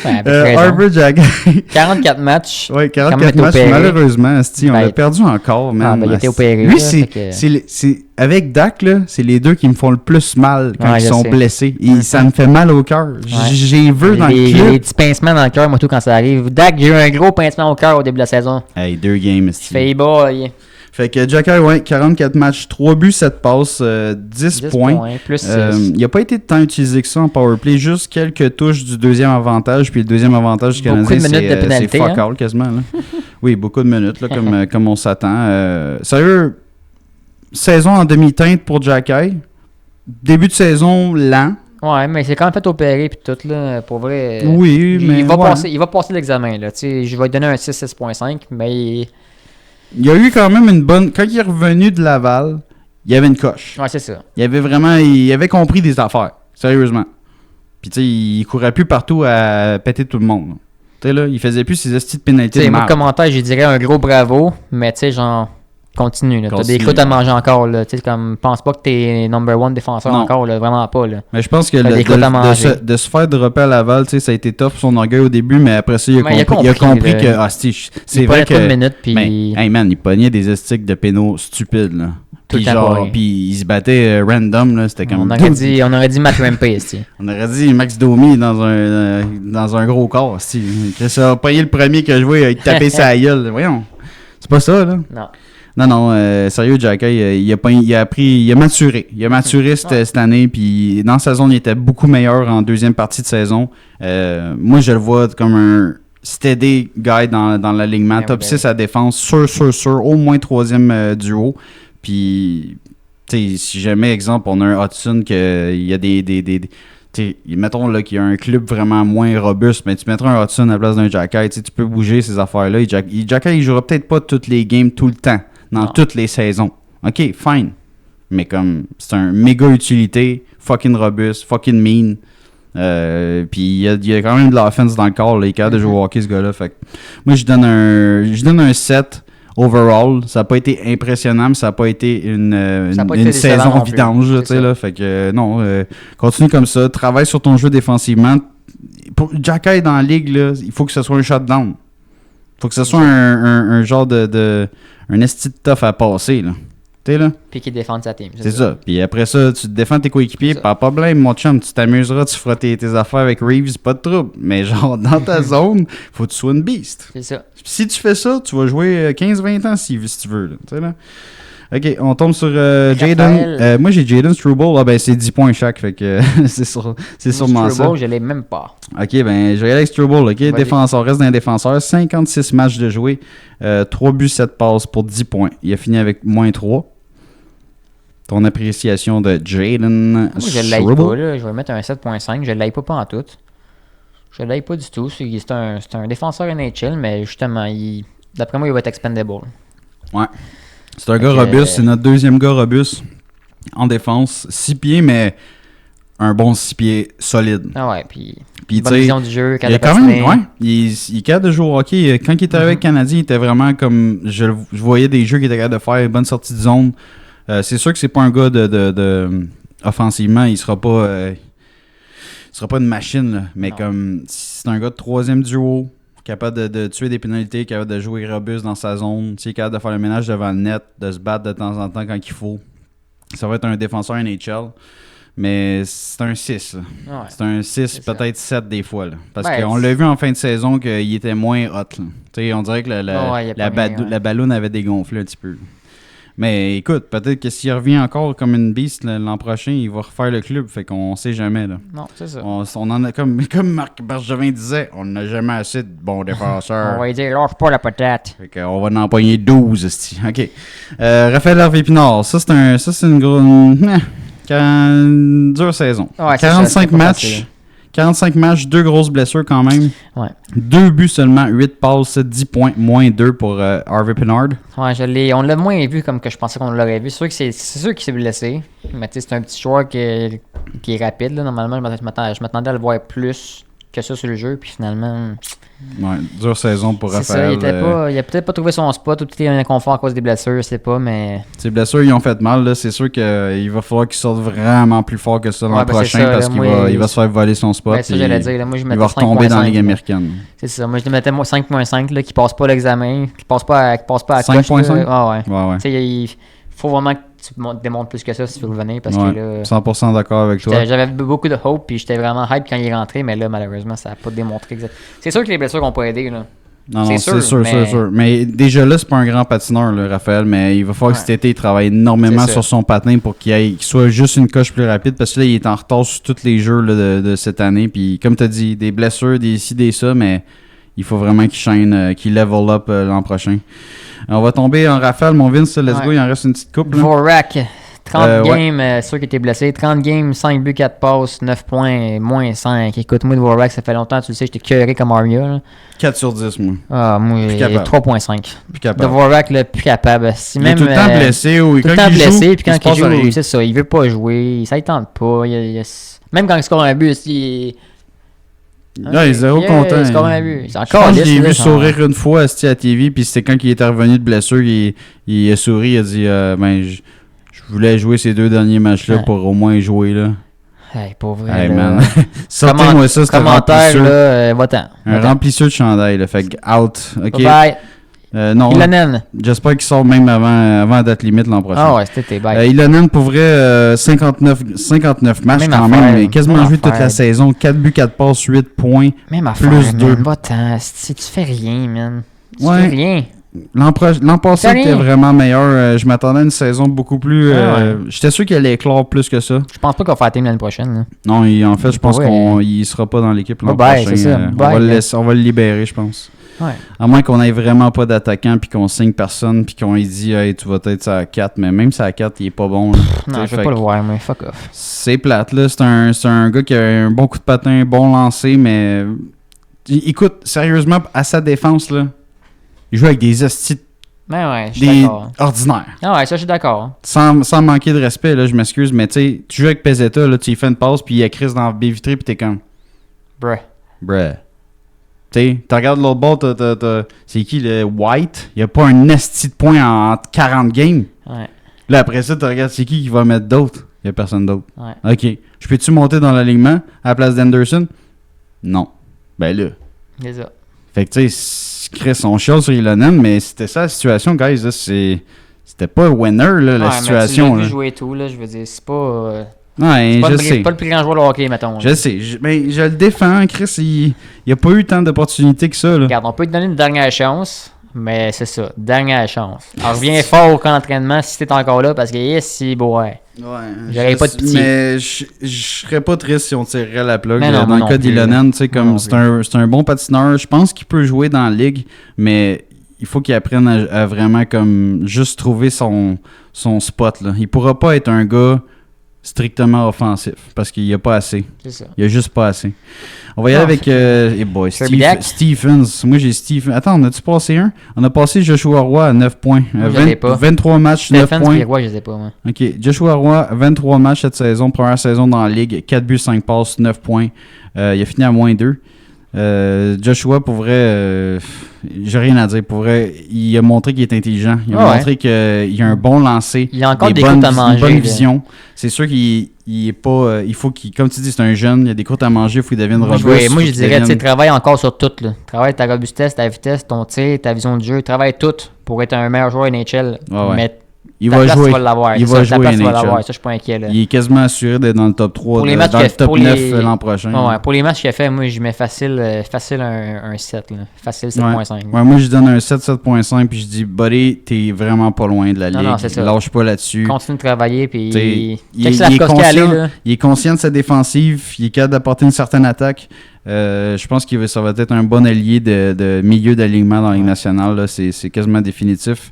Arbor Jacky. 44 matchs. Oui, 44 matchs. Malheureusement, on l'a perdu encore, man. Il a été opéré. Lui, c'est avec Dak, là, c'est les deux qui me font le plus mal quand ils sont blessés. Et ça me fait mal au cœur. J'ai vu dans le clip. Des petits pincements dans le cœur, moi, tout quand ça arrive. Dak, j'ai eu un gros pincement au cœur au début de la saison. Hey, 2 games. Fait boy. Fait que Jacky, 44 matchs, 3 buts, 7 passes, 10 points. Plus il n'a pas été tant utilisé que ça en powerplay, juste quelques touches du deuxième avantage, puis le deuxième avantage du Canadien, c'est fuck all quasiment. Là. Oui, beaucoup de minutes, là, comme on s'attend. Sérieux, saison en demi-teinte pour Jacky. Début de saison lent. Ouais, mais c'est quand même fait opérer puis tout, là, pour vrai. Oui, mais il va passer l'examen, là. Tu sais, je vais lui donner un 6, 6.5, mais... Il y a eu quand même une bonne... Quand il est revenu de Laval, il y avait une coche. Ouais, c'est ça. Il avait compris des affaires, sérieusement. Puis tu sais, il courait plus partout à péter tout le monde. Tu sais, là, il faisait plus ses estis de pénalité de marde. Moi, commentaire, je dirais un gros bravo, mais tu sais, genre... Continue. T'as des croûtes à manger encore. Là. Comme, pense pas que t'es number one défenseur encore. Là. Vraiment pas. Là. Mais je pense que de se faire dropper à Laval, ça a été tough pour son orgueil au début, mais après ça, il a compris que c'est vrai que... minutes, puis... hey man, il pognait des estiques de pénaux stupides. Là. Puis il se battait random. Là, c'était comme... On aurait dit Matt Rampey. On aurait dit Max Domi dans un gros corps. Ça a pogné le premier que je vois, il tapait sa gueule. Voyons. C'est pas ça, là. Non. Non, sérieux, Jacky, il a maturé. Il a maturé cette année, puis dans sa zone, il était beaucoup meilleur en deuxième partie de saison. Moi, je le vois comme un steady guy dans l'alignement. Top 6 à défense, sûr, au moins troisième duo. Puis, tu sais, si jamais, exemple, on a un Hudson, qu'il y a mettons là, qu'il y a un club vraiment moins robuste, mais tu mettras un Hudson à la place d'un Jacky, tu peux bouger ces affaires-là. Jacky, il jouera peut-être pas toutes les games tout le temps. Dans toutes les saisons. OK, fine. Mais comme, c'est un méga utilité, fucking robuste, fucking mean. Puis il y a quand même de l'offense dans le corps. Là, il est capable de jouer au hockey, ce gars-là. Fait que, moi, je donne un 7 overall. Ça n'a pas été impressionnant, mais ça n'a pas été une saison vidange. Là, fait que non, continue comme ça. Travaille sur ton jeu défensivement. Pour Jacky dans la ligue, là, il faut que ce soit un shutdown. Il faut que ce soit un genre un esti de tough à passer, là. Tu sais, là? Puis qu'il défende sa team. C'est ça. Puis après ça, tu te défends tes coéquipiers, pas de problème, mon chum. Tu t'amuseras, tu feras tes affaires avec Reeves, pas de trouble. Mais genre, dans ta zone, faut que tu sois une beast. C'est ça. Si tu fais ça, tu vas jouer 15-20 ans si tu veux, là. Tu sais, là? OK, on tombe sur Jaden. Moi, j'ai Jaden Struble. Ah, ben, c'est 10 points chaque, fait que c'est sûrement ça. Struble, je l'ai même pas. OK, ben, je vais aller avec Struble. OK, défenseur, reste d'un défenseur. 56 matchs de jouer. 3 buts, 7 passes pour 10 points. Il a fini avec moins 3. Ton appréciation de Jaden Struble? Je l'aille pas, là. Je vais mettre un 7.5. Je l'aille pas en tout. Je l'aille pas du tout. C'est un défenseur NHL, mais justement, d'après moi, il va être expendable. Ouais. C'est un gars robuste, c'est notre deuxième gars robuste en défense. 6 pieds, mais un bon 6 pieds solide. Ah ouais, puis bonne vision du jeu, il est quand même, il est capable de jouer au hockey. Quand il était avec le Canadien, il était vraiment comme, je voyais des jeux qu'il était capable de faire, bonne sortie de zone. C'est sûr que c'est pas un gars de offensivement, il sera pas une machine, là, mais non. Comme c'est un gars de troisième duo. capable de tuer des pénalités, capable de jouer robuste dans sa zone, capable de faire le ménage devant le net, de se battre de temps en temps quand il faut. Ça va être un défenseur NHL. Mais c'est un 6. Ouais, c'est un 6, peut-être 7 des fois. Là. Parce qu'on l'a vu en fin de saison qu'il était moins hot. On dirait que la balloune avait dégonflé un petit peu. Mais écoute, peut-être que s'il revient encore comme une beast l'an prochain, il va refaire le club. Fait qu'on sait jamais. Là. Non, c'est ça. On en a comme Marc Bergevin disait, on n'a jamais assez de bons défenseurs. On va dire, lâche pas la patate. Fait qu'on va en empoigner 12. OK. Raphaël Harvey-Pinard, ça c'est une grosse... Une dure saison. Ouais, 45 matchs. 45 matchs, 2 grosses blessures quand même. Ouais. 2 buts seulement, 8 passes, 10 points, moins 2 pour Harvey-Pinard. Ouais, on l'a moins vu comme que je pensais qu'on l'aurait vu. C'est sûr qu'il s'est blessé. Mais tu sais, c'est un petit joueur qui est rapide. Là. Normalement, je m'attendais à le voir plus que ça sur le jeu. Puis finalement... Ouais, dure saison pour Raphaël. Ça, il a peut-être pas trouvé son spot ou peut-être un inconfort à cause des blessures, je sais pas, mais... Ces blessures, ils ont fait mal, là. C'est sûr qu'il va falloir qu'il sorte vraiment plus fort que ça l'an prochain parce qu'il va se faire voler son spot. Ça, j'allais dire. Là, moi, je il va retomber dans la Ligue américaine. C'est ça. Moi, je le mettais 5.5, qui passe pas l'examen, qui passe pas à coche. 5.5? Ah ouais. Tu sais, il faut vraiment que tu démontres plus que ça si tu veux revenir parce que là... 100% d'accord avec toi. J'avais beaucoup de hope puis j'étais vraiment hype quand il est rentré, mais là, malheureusement, ça n'a pas démontré exactement. C'est sûr que les blessures n'ont pas aidé, là. Non, c'est sûr. Mais déjà là, c'est pas un grand patineur, là, Raphaël, mais il va falloir que cet été, il travaille énormément sur son patin pour qu'il soit juste une coche plus rapide parce que là, il est en retard sur tous les jeux là, de cette année. Puis comme tu as dit, des blessures, des ci, des ça, mais il faut vraiment qu'il level up l'an prochain. On va tomber en rafale, mon Vince, let's go, il en reste une petite coupe. Vorak, 30 games, sûr qu'il était blessé, 30 games, 5 buts, 4 passes, 9 points, moins 5. Écoute-moi, de Vorak, ça fait longtemps, tu le sais, j'étais curé comme Armia. 4 sur 10, moi. Ah, moi, 3.5. Plus capable. De Vorak, plus capable. Il est tout le temps blessé, ou tout le temps blessé, puis quand il joue, c'est ça, il veut pas jouer, ça ne tente pas. Même quand il score un but, Là, il est zéro content. Je pense que je l'ai vu sourire une fois à la TV, puis c'était quand il était revenu de blessure, il a souri, il a dit je voulais jouer ces 2 derniers matchs-là pour au moins jouer. Là. Hey, pas vrai. Hey, man. Sortez-moi ça, c'est un remplisseur. Là, va-t'en. Un remplisseur de chandail, là, fait out. OK. Bye. Non, Ilonen. J'espère qu'il sort même avant la date limite l'an prochain. Ah ouais, c'était bye. Ilonen, pour vrai, 59 matchs quand même. Il a quasiment joué toute la saison. 4 buts, 4 passes, 8 points. Même affaire, plus 2. Va-t'en. Tu fais rien, man. Tu fais rien. L'an passé, il était vraiment meilleur. Je m'attendais à une saison beaucoup plus... J'étais sûr qu'il allait éclore plus que ça. Je pense pas qu'il va faire team l'année prochaine. Là. Non, en fait, je pense qu'il sera pas dans l'équipe l'an prochain. C'est ça. On va le libérer, je pense. Ouais. À moins qu'on ait vraiment pas d'attaquant puis qu'on signe personne puis qu'on lui dit hey, tu vas être à 4, mais même si à 4 il est pas bon. Là. Non, je vais pas le voir, mais fuck off. C'est plate là, c'est un gars qui a un bon coup de patin, bon lancer, mais écoute, sérieusement, à sa défense là, il joue avec des hosties je suis d'accord. Ordinaires. Ah ouais, ça je suis d'accord. Sans manquer de respect, là, je m'excuse, mais tu sais, tu joues avec Pezzetta, là, tu lui fais une passe puis il y a Chris dans la baie vitrée puis t'es comme Bruh. Tu regardes l'autre bord, c'est qui le White? Il n'y a pas un esti de points en 40 games. Ouais. Là, après ça, tu regardes c'est qui va mettre d'autres. Il n'y a personne d'autre. Ouais. OK. Je peux-tu monter dans l'alignement à la place d'Anderson? Non. Ben là. C'est ça. Fait que tu sais, Chris, on chiale sur Ilonen, mais c'était ça la situation, guys. Là, c'était pas winner, là, la situation. Tu l'as vu jouer et tout, là, je veux dire, c'est pas... Ouais, c'est pas le plus grand joueur de hockey, mettons. Je sais. Mais je le défends, Chris. Il n'y a pas eu tant d'opportunités que ça. Là. Regarde, on peut te donner une dernière chance, mais c'est ça, dernière chance. Alors, reviens fort au camp d'entraînement si t'es encore là, parce que si, ouais. J'aurais pas de pitié. Mais je serais pas triste si on tirerait la plug. Non, dans le cas d'Ilonen, tu sais, comme c'est un bon patineur. Je pense qu'il peut jouer dans la ligue, mais il faut qu'il apprenne à vraiment comme juste trouver son spot. Là. Il pourra pas être un gars strictement offensif parce qu'il n'y a pas assez. C'est ça. Il n'y a juste pas assez. On va y aller avec Stephens. Moi, j'ai Stephens. Attends, on a-tu passé un? On a passé Joshua Roy à 9 points. 23 matchs, 9 points. Roy, je sais pas, moi. OK. Joshua Roy, 23 matchs cette saison. Première saison dans la Ligue. 4 buts, 5 passes, 9 points. Il a fini à moins 2. Joshua, pour vrai, j'ai rien à dire. Pour vrai, il a montré qu'il est intelligent. Il a montré qu'il a un bon lancer. Il a encore des côtes à manger. Une bonne vision. C'est sûr qu'il est pas... il faut qu'il... Comme tu dis, c'est un jeune. Il a des côtes à manger. Il faut qu'il devienne robuste. Moi, je dirais, tu sais, travaille encore sur tout. Là. Travaille ta robustesse, ta vitesse, ton tir, ta vision de jeu. Travaille tout pour être un meilleur joueur NHL. Mais il va jouer. Tu vas l'avoir. Il va jouer NHL. Ça, je suis pas inquiet. Là. Il est quasiment assuré d'être dans le top 3, dans le top 9 l'an prochain. Pour les matchs qu'il a fait, moi, je mets facile un 7. Là. Facile 7.5. Moi, je donne un 7, 7.5, puis je dis, buddy, t'es vraiment pas loin de la ligue. Non, c'est ça. Lâche pas là-dessus. Continue de travailler, puis il est conscient de sa défensive, il est capable d'apporter une certaine attaque. Je pense que ça va être un bon allié de milieu d'alignement dans la Ligue nationale. Là. C'est quasiment définitif.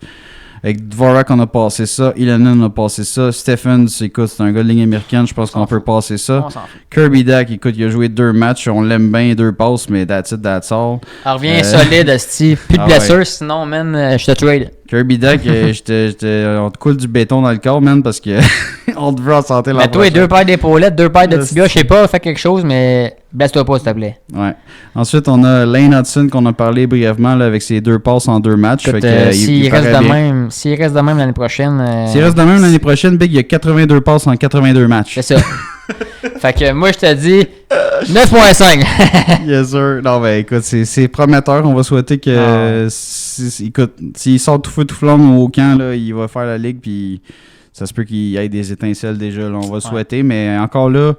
Avec Dvorak, on a passé ça. Ilanen, on a passé ça. Stephens, écoute, c'est un gars de ligne américaine. Je pense qu'on peut passer ça. Kirby Dack, écoute, il a joué 2 matchs. On l'aime bien, 2 passes, mais that's it, that's all. Alors, reviens solide, Steve. Plus de blessures, sinon, man, je te trade. Kirby Dack, on te coule du béton dans le corps, man, parce que on devrait en sentir la Mais toi, 2 paires d'épaulettes, 2 paires de tibias, je sais pas, fais quelque chose, mais blesse-toi pas, s'il te plaît. Ouais. Ensuite, on a Lane Hudson qu'on a parlé brièvement là, avec ses 2 passes en 2 matchs. S'il reste de même l'année prochaine... S'il reste de même l'année prochaine, Big, il y a 82 passes en 82 matchs. C'est ça. Fait que moi, je te dis 9.5. Yes, sir. Non, ben écoute, c'est prometteur. On va souhaiter que... écoute, s'il sort tout feu tout flamme au camp, là, il va faire la ligue, puis ça se peut qu'il y ait des étincelles déjà. Là, on va souhaiter, mais encore là,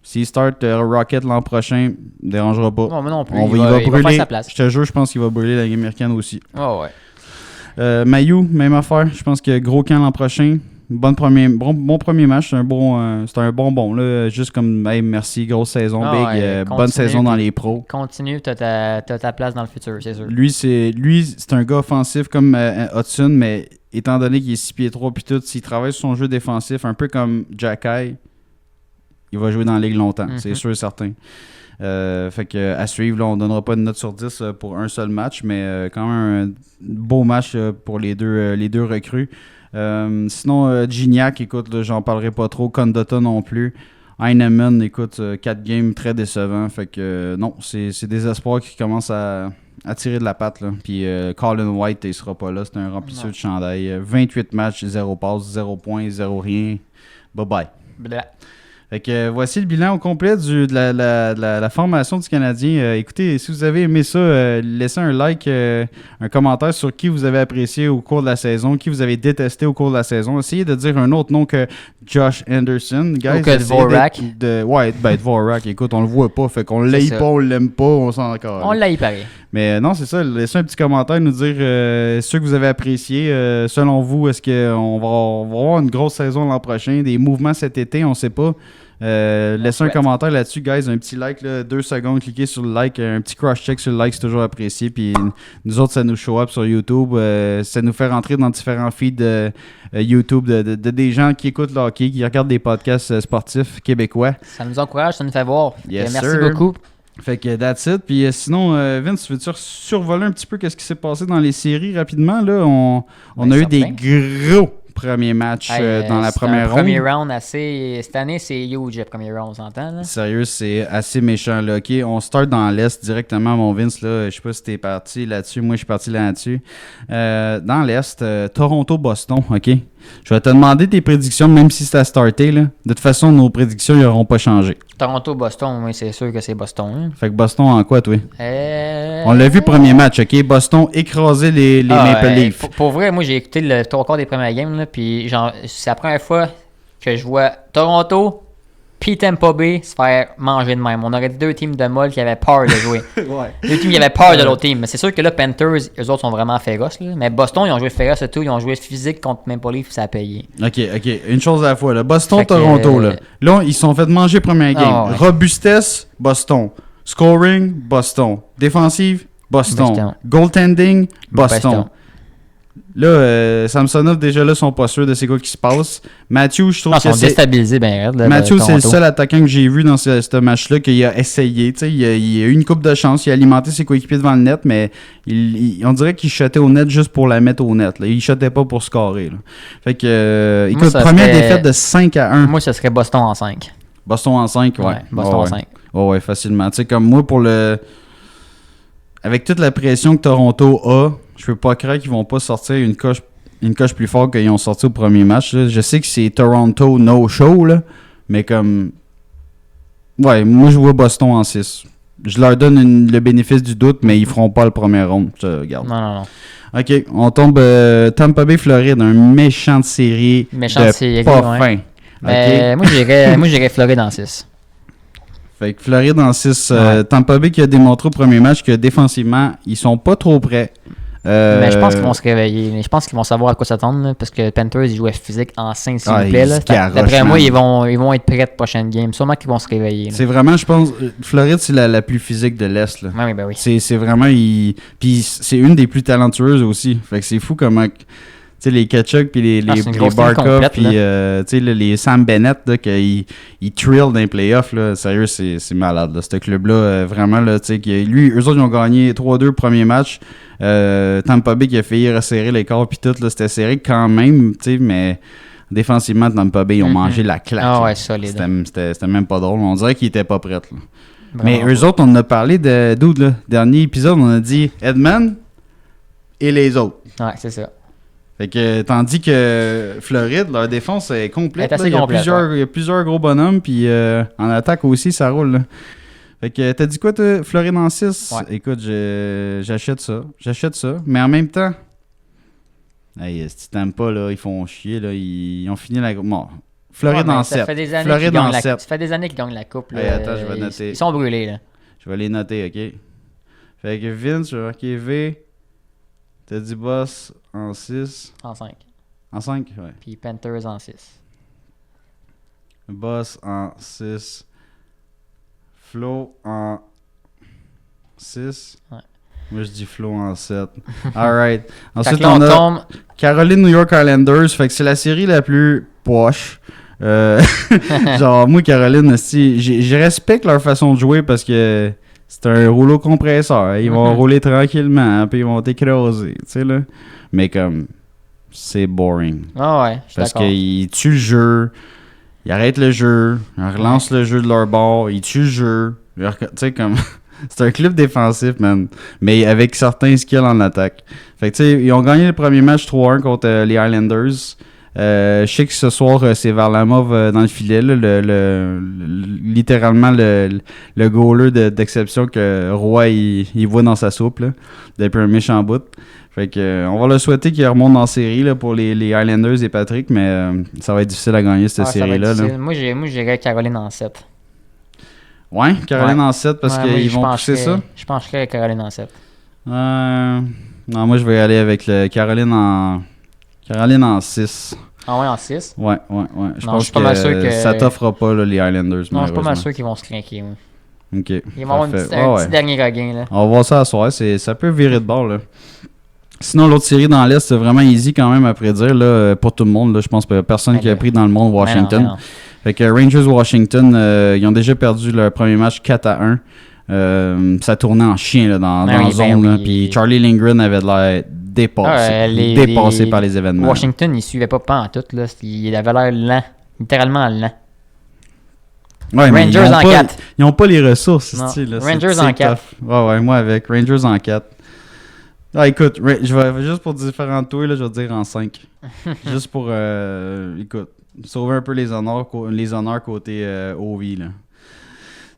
s'il start Rocket l'an prochain, ne dérangera pas. Non, mais non plus. Il va brûler. Faire sa place. Je te jure, je pense qu'il va brûler la Ligue américaine aussi. Oh, ouais. Mayu, même affaire. Je pense que gros camp l'an prochain. Bon premier match, c'est un bonbon là, juste comme hey, merci, grosse saison, Big, bonne saison dans les pros. Continue, t'as ta place dans le futur, c'est sûr. Lui c'est un gars offensif comme Hudson, mais étant donné qu'il est 6 pieds 3 puis tout, s'il travaille sur son jeu défensif, un peu comme Jacky, il va jouer dans la ligue longtemps, c'est sûr et certain. Fait que à suivre, là, on donnera pas de note sur 10 pour un seul match, mais quand même un beau match pour les deux recrues. Sinon, Gignac, écoute, là, j'en parlerai pas trop. Condotta non plus. Heinemann, écoute, 4 games très décevants. Fait que non, c'est des espoirs qui commencent à tirer de la patte. Là. Puis Colin White, il sera pas là. C'est un remplisseur de chandail. 28 matchs, 0 passes, 0 points, 0 rien. Bye bye. Blah. Fait que voici le bilan au complet de la formation du Canadien. Écoutez, si vous avez aimé ça, laissez un like, un commentaire sur qui vous avez apprécié au cours de la saison, qui vous avez détesté au cours de la saison. Essayez de dire un autre nom que Josh Anderson. Guys, ou que Dvorak. Dvorak, écoute, on le voit pas. Fait qu'on l'aille pas, on l'aime pas, on s'en encore. On l'aille pareil. Mais non, c'est ça. Laissez un petit commentaire, nous dire ceux que vous avez appréciés. Selon vous, est-ce qu'on va avoir une grosse saison l'an prochain? Des mouvements cet été, on sait pas. Laissez un commentaire là-dessus, guys. Un petit like, là, 2 secondes, cliquez sur le like. Un petit cross-check sur le like, c'est toujours apprécié. Puis nous autres, ça nous show up sur YouTube. Ça nous fait rentrer dans différents feeds YouTube de des gens qui écoutent le hockey, qui regardent des podcasts sportifs québécois. Ça nous encourage, ça nous fait voir. Yes, merci beaucoup. Fait que that's it. Puis sinon, Vince, veux-tu survoler un petit peu qu'est-ce qui s'est passé dans les séries rapidement? Là, on a eu des gros premiers matchs dans la première ronde. Premier round assez... Cette année, c'est huge, le premier round, on s'entend? Là? Sérieux, c'est assez méchant. Là. OK, on start dans l'Est directement, mon Vince. Là. Je sais pas si t'es parti là-dessus. Moi, je suis parti là-dessus. Dans l'Est, Toronto-Boston, OK? Je vais te demander tes prédictions, même si c'est à starter. Là. De toute façon, nos prédictions n'auront pas changé. Toronto-Boston, oui, c'est sûr que c'est Boston. Hein? Fait que Boston en quoi, toi? On l'a vu premier match, OK? Boston écraser les Maple Leafs. Pour vrai, moi, j'ai écouté le 3/4 des premières games, là, puis c'est la première fois que je vois Toronto puis Tampa Bay se faire manger de même. On aurait dit 2 teams de molle qui avaient peur de jouer. 2 teams qui avaient peur de l'autre team. Mais c'est sûr que là, Panthers, eux autres sont vraiment féroces. Là. Mais Boston, ils ont joué féroce et tout. Ils ont joué physique contre Maple Leafs, ça a payé. OK. Une chose à la fois. Là. Boston-Toronto. Là, ils se sont fait manger première game. Ouais. Robustesse, Boston. Scoring, Boston. Défensive, Boston. Goaltending, Boston. Là, Samsonov, déjà là, sont pas sûrs de c'est quoi qui se passe. Matthews, je trouve que ils sont déstabilisés bien raide. Matthews, c'est le seul attaquant que j'ai vu dans ce match-là qui a essayé. Il a eu une coupe de chance. Il a alimenté ses coéquipiers devant le net, mais on dirait qu'il shotait au net juste pour la mettre au net. Là. Il shotait pas pour scorer. Là. Fait que, écoute, première défaite de 5-1. Moi, ce serait Boston en 5. Boston en 5, ouais. Boston en 5. Ouais, facilement. Tu sais, comme moi, pour le... avec toute la pression que Toronto a, je peux pas croire qu'ils vont pas sortir une coche plus forte qu'ils ont sorti au premier match. Là. Je sais que c'est Toronto no-show, là, mais comme... Ouais, moi je vois Boston en 6. Je leur donne le bénéfice du doute, mais ils feront pas le premier round. Je regarde. Non. OK, on tombe Tampa Bay, Floride, un méchante série pas fin. Ben, moi j'irais Floride en 6. Fait que Floride en 6. Tampa Bay qui a démontré au premier match que défensivement, ils sont pas trop prêts. Mais je pense qu'ils vont se réveiller. Je pense qu'ils vont savoir à quoi s'attendre. Là, parce que Panthers, ils jouaient physique en 5 s'il vous plaît. Là. D'après moi, ils vont être prêts de prochaine game. Sûrement qu'ils vont se réveiller. Là. C'est vraiment, je pense, Floride, c'est la plus physique de l'Est. Là. Oui, ben oui. C'est vraiment... Puis c'est une des plus talentueuses aussi. Fait que c'est fou comment... Tu sais, les Kachuk, puis les Barkov, puis les Sam Bennett, là, qu'ils trill dans les playoffs, là, sérieux, c'est malade. Là, ce club-là, vraiment, là, tu sais, eux autres, ils ont gagné 3-2 le premier match. Tampa Bay qui a failli resserrer les corps, puis tout, là, c'était serré quand même, tu sais, mais défensivement, Tampa Bay, ils ont mangé la claque. Ah ouais, solide. C'était même pas drôle. On dirait qu'ils étaient pas prêts, là. Mais eux autres, on en a parlé d'où, là, dernier épisode, on a dit Edman et les autres. Ouais, c'est ça. Fait que, tandis que Floride, leur défense est complète. Il y a plusieurs gros bonhommes, puis en attaque aussi, ça roule. Là. Fait que, t'as dit quoi, toi, Floride en 6? Ouais. Écoute, j'achète ça. Mais en même temps, hey, si tu t'aimes pas, là, ils font chier. Là, ils ont fini la... Bon, Floride en 7. Floride en 7. Ça fait des années qu'ils gagnent la coupe. Là. Hey, attends, je vais noter. Ils sont brûlés. Là. Je vais les noter, OK? Fait que Vince, je vais marquer V. T'as dit Boss en 6. En 5. En 5, ouais. Puis Panthers en 6. Boss en 6. Flo en 6. Ouais. Moi, je dis Flo en 7. Alright. Ensuite, on a Caroline New York Islanders. Fait que c'est la série la plus poche. Genre, moi, Caroline, je respecte leur façon de jouer parce que c'est un rouleau compresseur. Ils vont rouler tranquillement, puis ils vont t'écraser, tu sais, là. Mais comme, c'est boring. Ah ouais, je suis parce d'accord. qu'ils tuent le jeu, ils arrêtent le jeu, ils relancent le jeu de leur bord, ils tuent le jeu. Tu sais, comme, c'est un club défensif, man. Mais avec certains skills en attaque. Fait que, tu sais, ils ont gagné le premier match 3-1 contre les Islanders. Je sais que ce soir, c'est Varlamov dans le filet, là, littéralement le goaler d'exception que Roy il voit dans sa soupe là, depuis un méchant bout. Fait que on va le souhaiter qu'il remonte dans la série là, pour les Islanders et Patrick, mais ça va être difficile à gagner cette série-là. Là. Moi, j'irais Caroline en 7. Ouais, Caroline en 7 parce qu'ils vont pousser ça. Je pencherais à Caroline en 7. Non, moi je vais aller avec le Caroline en 6. Ah ouais, en 6? Ouais. Je pense que ça t'offrera pas là, les Islanders. Non, je suis pas mal sûr qu'ils vont se craquer. Ouais. OK. Ils vont avoir un petit dernier regain. Là. On va voir ça à soir. Ça peut virer de bord. Là. Sinon, l'autre série dans l'Est, c'est vraiment easy quand même à prédire là, pour tout le monde. Là. Je pense qu'il n'y a personne qui a pris dans le monde Washington. Non. Fait que Rangers-Washington, ils ont déjà perdu leur premier match 4-1. Ça tournait en chien là, dans la zone. Puis Charlie Lindgren avait de l'air dépassé par les événements. Washington, il suivait pas en tout. Là. Il avait l'air lent. Littéralement lent. Ouais, Rangers en 4. Ils n'ont pas les ressources. Là, Rangers en 4. Ouais, moi avec Rangers en 4. Ah, écoute, je vais juste pour différents tours, là, je vais dire en 5. Juste pour, écoute, sauver un peu les honneurs côté OV. Là.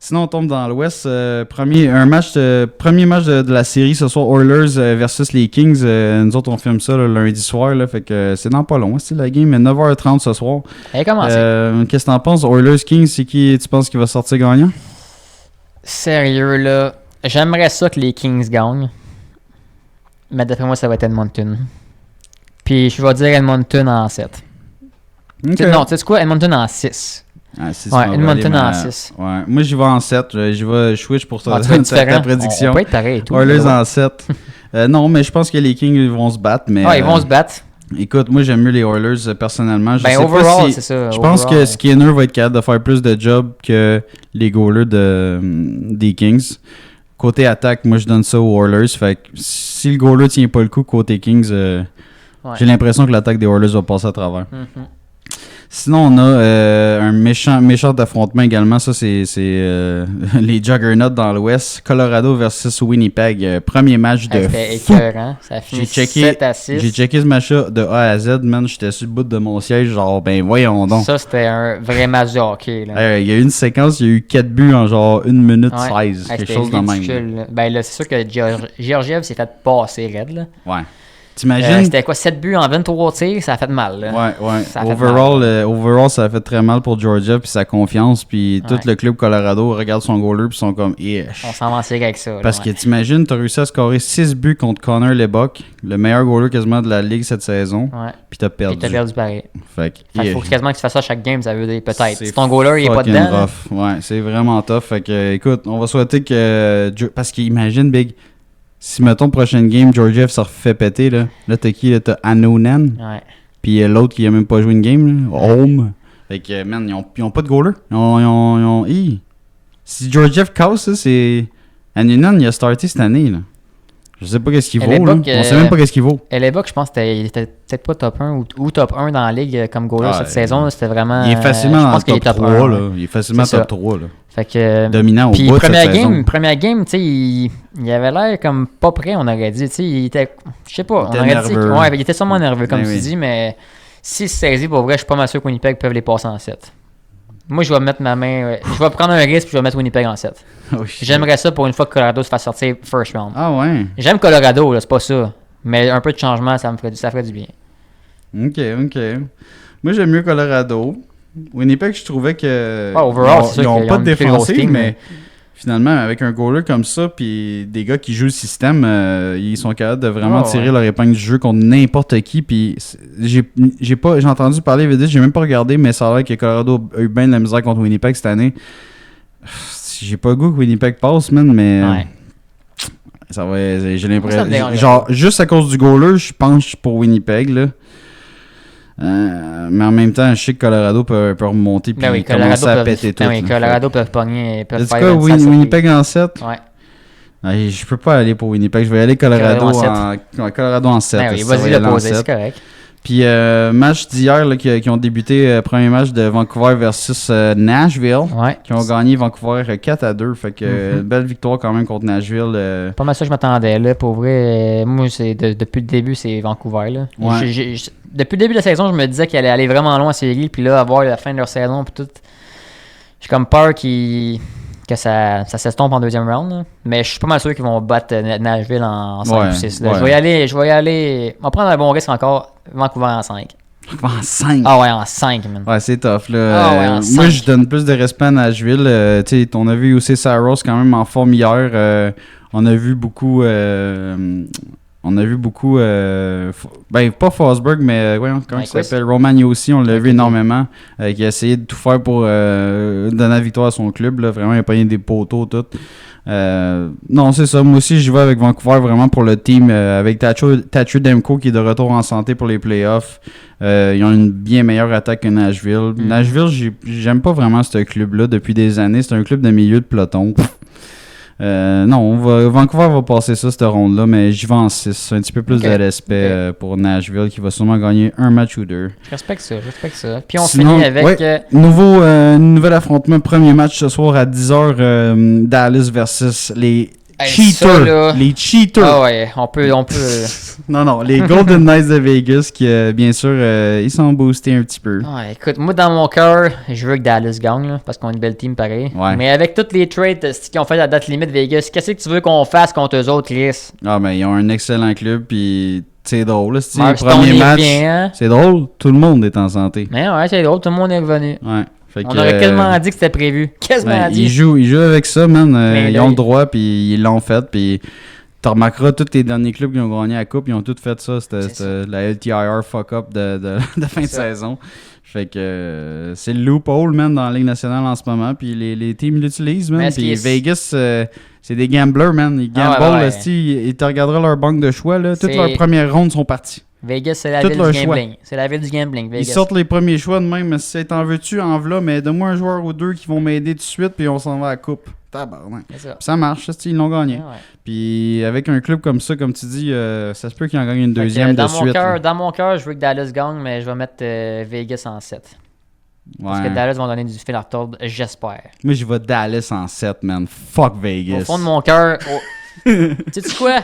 Sinon, on tombe dans l'Ouest. Premier match de la série ce soir, Oilers versus les Kings. Nous autres, on filme ça là, lundi soir. Là, fait que c'est dans pas long, c'est la game. Mais 9h30 ce soir. Qu'est-ce que t'en penses? Oilers-Kings, c'est qui tu penses qui va sortir gagnant? Sérieux, là. J'aimerais ça que les Kings gagnent. Mais d'après moi, ça va être Edmonton. Puis je vais dire Edmonton en 7. Okay. Non, tu sais quoi? Edmonton en 6. Ah, 6 ouais, Edmonton en 6. Ouais. Moi, j'y vais en 7. Je vais switch pour ta prédiction. On peut être pareil et tout. Oilers en 7. Non, mais je pense que les Kings vont se battre. Mais, ils vont se battre. Écoute, moi, j'aime mieux les Oilers personnellement. Overall, c'est ça. Je pense que Skinner va être capable de faire plus de job que les goalers des Kings. Côté attaque, moi, je donne ça aux Oilers. Fait que si le goaler tient pas le coup côté Kings, j'ai l'impression que l'attaque des Oilers va passer à travers. Sinon, on a un méchant affrontement également. Ça, c'est les Juggernauts dans l'Ouest. Colorado versus Winnipeg. Premier match de C'était fou. écœurant. Ça a fini 7-6. J'ai checké ce match-là de A à Z, man. J'étais sur le bout de mon siège, genre, ben voyons donc. Ça, c'était un vrai match de hockey. Là. Il y a eu une séquence, il y a eu 4 buts en genre 1 minute 16. Quelque chose de ridicule, même. Là. Ben là, c'est sûr que Georgiev s'est fait passer raide. Là. Ouais. T'imagines? C'était quoi, 7 buts en 23 tirs? Ça a fait mal. Là. Ouais. Ça a fait mal. Overall, ça a fait très mal pour Georgia, puis sa confiance, puis tout le club Colorado regarde son goaler, puis sont comme on s'en va en série avec ça. Parce que t'imagines, t'as réussi à scorer 6 buts contre Connor Lebock, le meilleur goaler quasiment de la ligue cette saison, puis t'as perdu. Puis t'as perdu pareil. Fait qu'il faut quasiment que tu fasses ça chaque game, ça veut dire peut-être. Si ton goaler, il est pas dedans. Rough. Ouais, c'est vraiment tough. Fait que, écoute, on va souhaiter que... Parce qu'imagine, Big... Si, mettons, prochaine game, Georgiev se refait péter, là t'as qui? Là, t'as Anonan. Ouais. Puis l'autre qui a même pas joué une game, là, Home. Fait que, man, ils ont pas de goaler. Si Georgiev casse, ça, c'est... Anonan, il a starté cette année, là. Je sais pas qu'est-ce qu'il vaut, là. On sait même pas qu'est-ce qu'il vaut. Hellebuck, je pense qu'il était peut-être pas top 1 ou top 1 dans la ligue comme goaler cette saison. Là, c'était vraiment... Il est facilement dans le top 3, là. Il est facilement top 3, là. Fait que, dominant au bout de cette saison. Première game, tu sais, il avait l'air comme pas prêt, on aurait dit. Tu sais, il était, je sais pas, on aurait nerveux. dit. Il était sûrement nerveux, comme tu dis, mais s'il se saisit, pour vrai, je suis pas mal sûr que Winnipeg peuvent les passer en 7. Moi, je vais mettre ma main, je vais prendre un risque puis je vais mettre Winnipeg en 7. J'aimerais ça pour une fois que Colorado se fasse sortir first round. Ah ouais? J'aime Colorado, là, c'est pas ça. Mais un peu de changement, ça ferait du bien. OK. Moi, j'aime mieux Colorado. Winnipeg, je trouvais que overall, ils n'ont pas de défensive, mais finalement, avec un goaler comme ça, puis des gars qui jouent le système, ils sont capables de vraiment tirer leur épingle du jeu contre n'importe qui. Puis j'ai entendu parler vite, j'ai même pas regardé, mais ça a l'air que Colorado a eu bien de la misère contre Winnipeg cette année. J'ai pas le goût que Winnipeg passe, man, mais ça va. J'ai l'impression. Genre, juste à cause du goaler, je penche pour Winnipeg, là. Mais en même temps, je sais que Colorado peut remonter puis commencer à péter tout. Colorado peuvent pogner. Winnipeg en 7? Ouais. Je peux pas aller pour Winnipeg. Je vais aller Colorado en 7. Oui, vas-y le poser, c'est correct. Puis match d'hier là, qui ont débuté, premier match de Vancouver versus Nashville, qui ont gagné Vancouver 4-2. Fait que belle victoire quand même contre Nashville. Pas mal ça que je m'attendais là. Pour vrai, moi c'est depuis le début c'est Vancouver là. Ouais. Depuis le début de la saison, je me disais qu'elle allait aller vraiment loin en série, puis là avoir la fin de leur saison puis tout. J'ai comme peur que ça s'estompe en deuxième round. Là. Mais je suis pas mal sûr qu'ils vont battre Nashville en 5 ou 6. Je vais y aller. On va prendre un bon risque encore. Vancouver en 5. En 5? Ah ouais, en 5, man. Ouais, c'est tough, là. Moi, je donne plus de respect à Nashville. Tu sais, on a vu aussi Saros quand même en forme hier. On a vu beaucoup... pas Forsberg, mais comment il s'appelle? Romagna aussi, on l'a vu énormément. Qui a essayé de tout faire pour donner la victoire à son club. Là. Vraiment, il a pogné des poteaux, tout. Non, c'est ça. Moi aussi, j'y vais avec Vancouver vraiment pour le team. Avec Thatcher Demko qui est de retour en santé pour les playoffs. Ils ont une bien meilleure attaque que Nashville. Nashville, j'aime pas vraiment ce club-là depuis des années. C'est un club de milieu de peloton. Non, Vancouver va passer ça, cette ronde-là, mais j'y vais en 6. Un petit peu plus de respect pour Nashville qui va sûrement gagner un match ou deux. Je respecte ça. Puis on finit avec... nouvel affrontement, premier match ce soir à 10h, Dallas versus les cheaters. Ça, les cheaters. Ah ouais, on peut... Non, les Golden Knights de Vegas qui, bien sûr, ils sont boostés un petit peu. Ouais, écoute, moi, dans mon cœur, je veux que Dallas gagne, là, parce qu'on a une belle team pareil. Ouais. Mais avec tous les trades qu'ils ont fait à la date limite Vegas, qu'est-ce que tu veux qu'on fasse contre eux autres, Chris? Ah, mais ils ont un excellent club, puis c'est drôle. Là, c'est le premier match, hein? C'est drôle, tout le monde est en santé. Mais ouais, c'est drôle, tout le monde est revenu. Ouais. On aurait quasiment dit que c'était prévu. Dit. Ils jouent avec ça, man. Ils ont le droit, puis ils l'ont fait, puis... Tu remarqueras, tous les derniers clubs qui ont gagné la coupe, ils ont tous fait ça. C'était la LTIR fuck-up de fin de saison. Fait que c'est le loophole, man, dans la Ligue nationale en ce moment. Puis les teams l'utilisent, man. Puis Vegas, c'est des gamblers, man. Ils gamblent, ils te regarderont leur banque de choix, là. Toutes leurs premières rondes sont parties. Vegas, c'est la ville du gambling. C'est la ville du gambling, Vegas. Ils sortent les premiers choix de même. Si t'en veux-tu, en v'là, mais donne-moi un joueur ou deux qui vont m'aider tout de suite, puis on s'en va à la coupe. Tabarnak. Ça marche, ils l'ont gagné. Puis avec un club comme ça, comme tu dis, ça se peut qu'il en gagne une deuxième de suite. Dans mon cœur, je veux que Dallas gagne, mais je vais mettre Vegas en 7. Parce que Dallas vont donner du fil à retordre, j'espère. Moi, je vais Dallas en 7, man. Fuck Vegas. Au fond de mon cœur, tu sais quoi?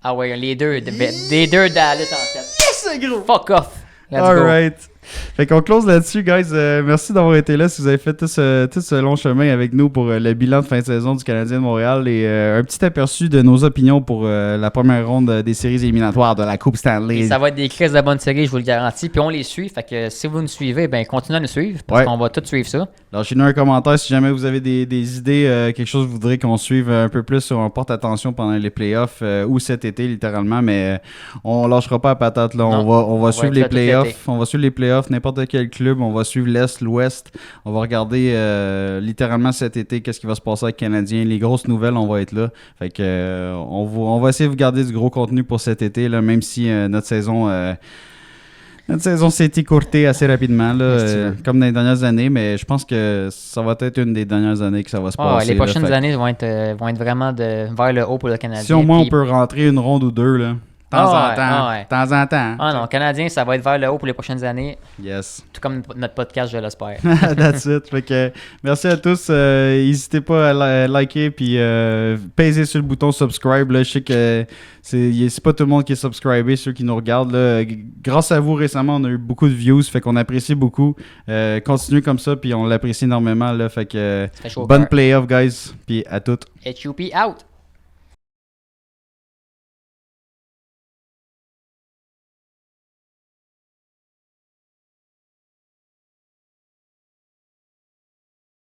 Ah ouais, les deux Dallas en 7. Yes, gros! Fuck off! Let's go! Alright. Fait qu'on close là-dessus, guys. Merci d'avoir été là. Si vous avez fait tout ce long chemin avec nous pour le bilan de fin de saison du Canadien de Montréal et un petit aperçu de nos opinions pour la première ronde des séries éliminatoires de la Coupe Stanley. Et ça va être des crises de bonnes séries, je vous le garantis. Puis on les suit. Fait que si vous nous suivez, ben continuez à nous suivre parce qu'on va tous suivre ça. Lâchez-nous un commentaire si jamais vous avez des idées, quelque chose que vous voudrez qu'on suive un peu plus. On porte attention pendant les playoffs ou cet été, littéralement. Mais on lâchera pas la patate. Là. Non, on va suivre les playoffs. On va suivre les playoffs, n'importe quel club. On va suivre l'Est, l'Ouest. On va regarder littéralement cet été qu'est-ce qui va se passer avec les Canadiens. Les grosses nouvelles, on va être là. Fait que on va essayer de vous garder du gros contenu pour cet été, là, même si notre saison s'est écourtée assez rapidement, là, comme dans les dernières années, mais je pense que ça va être une des dernières années que ça va se passer. Les prochaines années vont être vraiment vers le haut pour le Canadien. Si au moins on peut rentrer une ronde ou deux, là. De temps en temps. Ah non, Canadien, ça va être vers le haut pour les prochaines années. Yes. Tout comme notre podcast, je l'espère. That's it. Fait que, merci à tous. N'hésitez pas à liker puis peser sur le bouton subscribe. Là. Je sais que c'est pas tout le monde qui est subscribé, ceux qui nous regardent. Là. Grâce à vous, récemment, on a eu beaucoup de views. Fait qu'on apprécie beaucoup. Continuez comme ça, puis on l'apprécie énormément. Là. Fait que bonne playoff, guys. Puis à toutes. HUP out!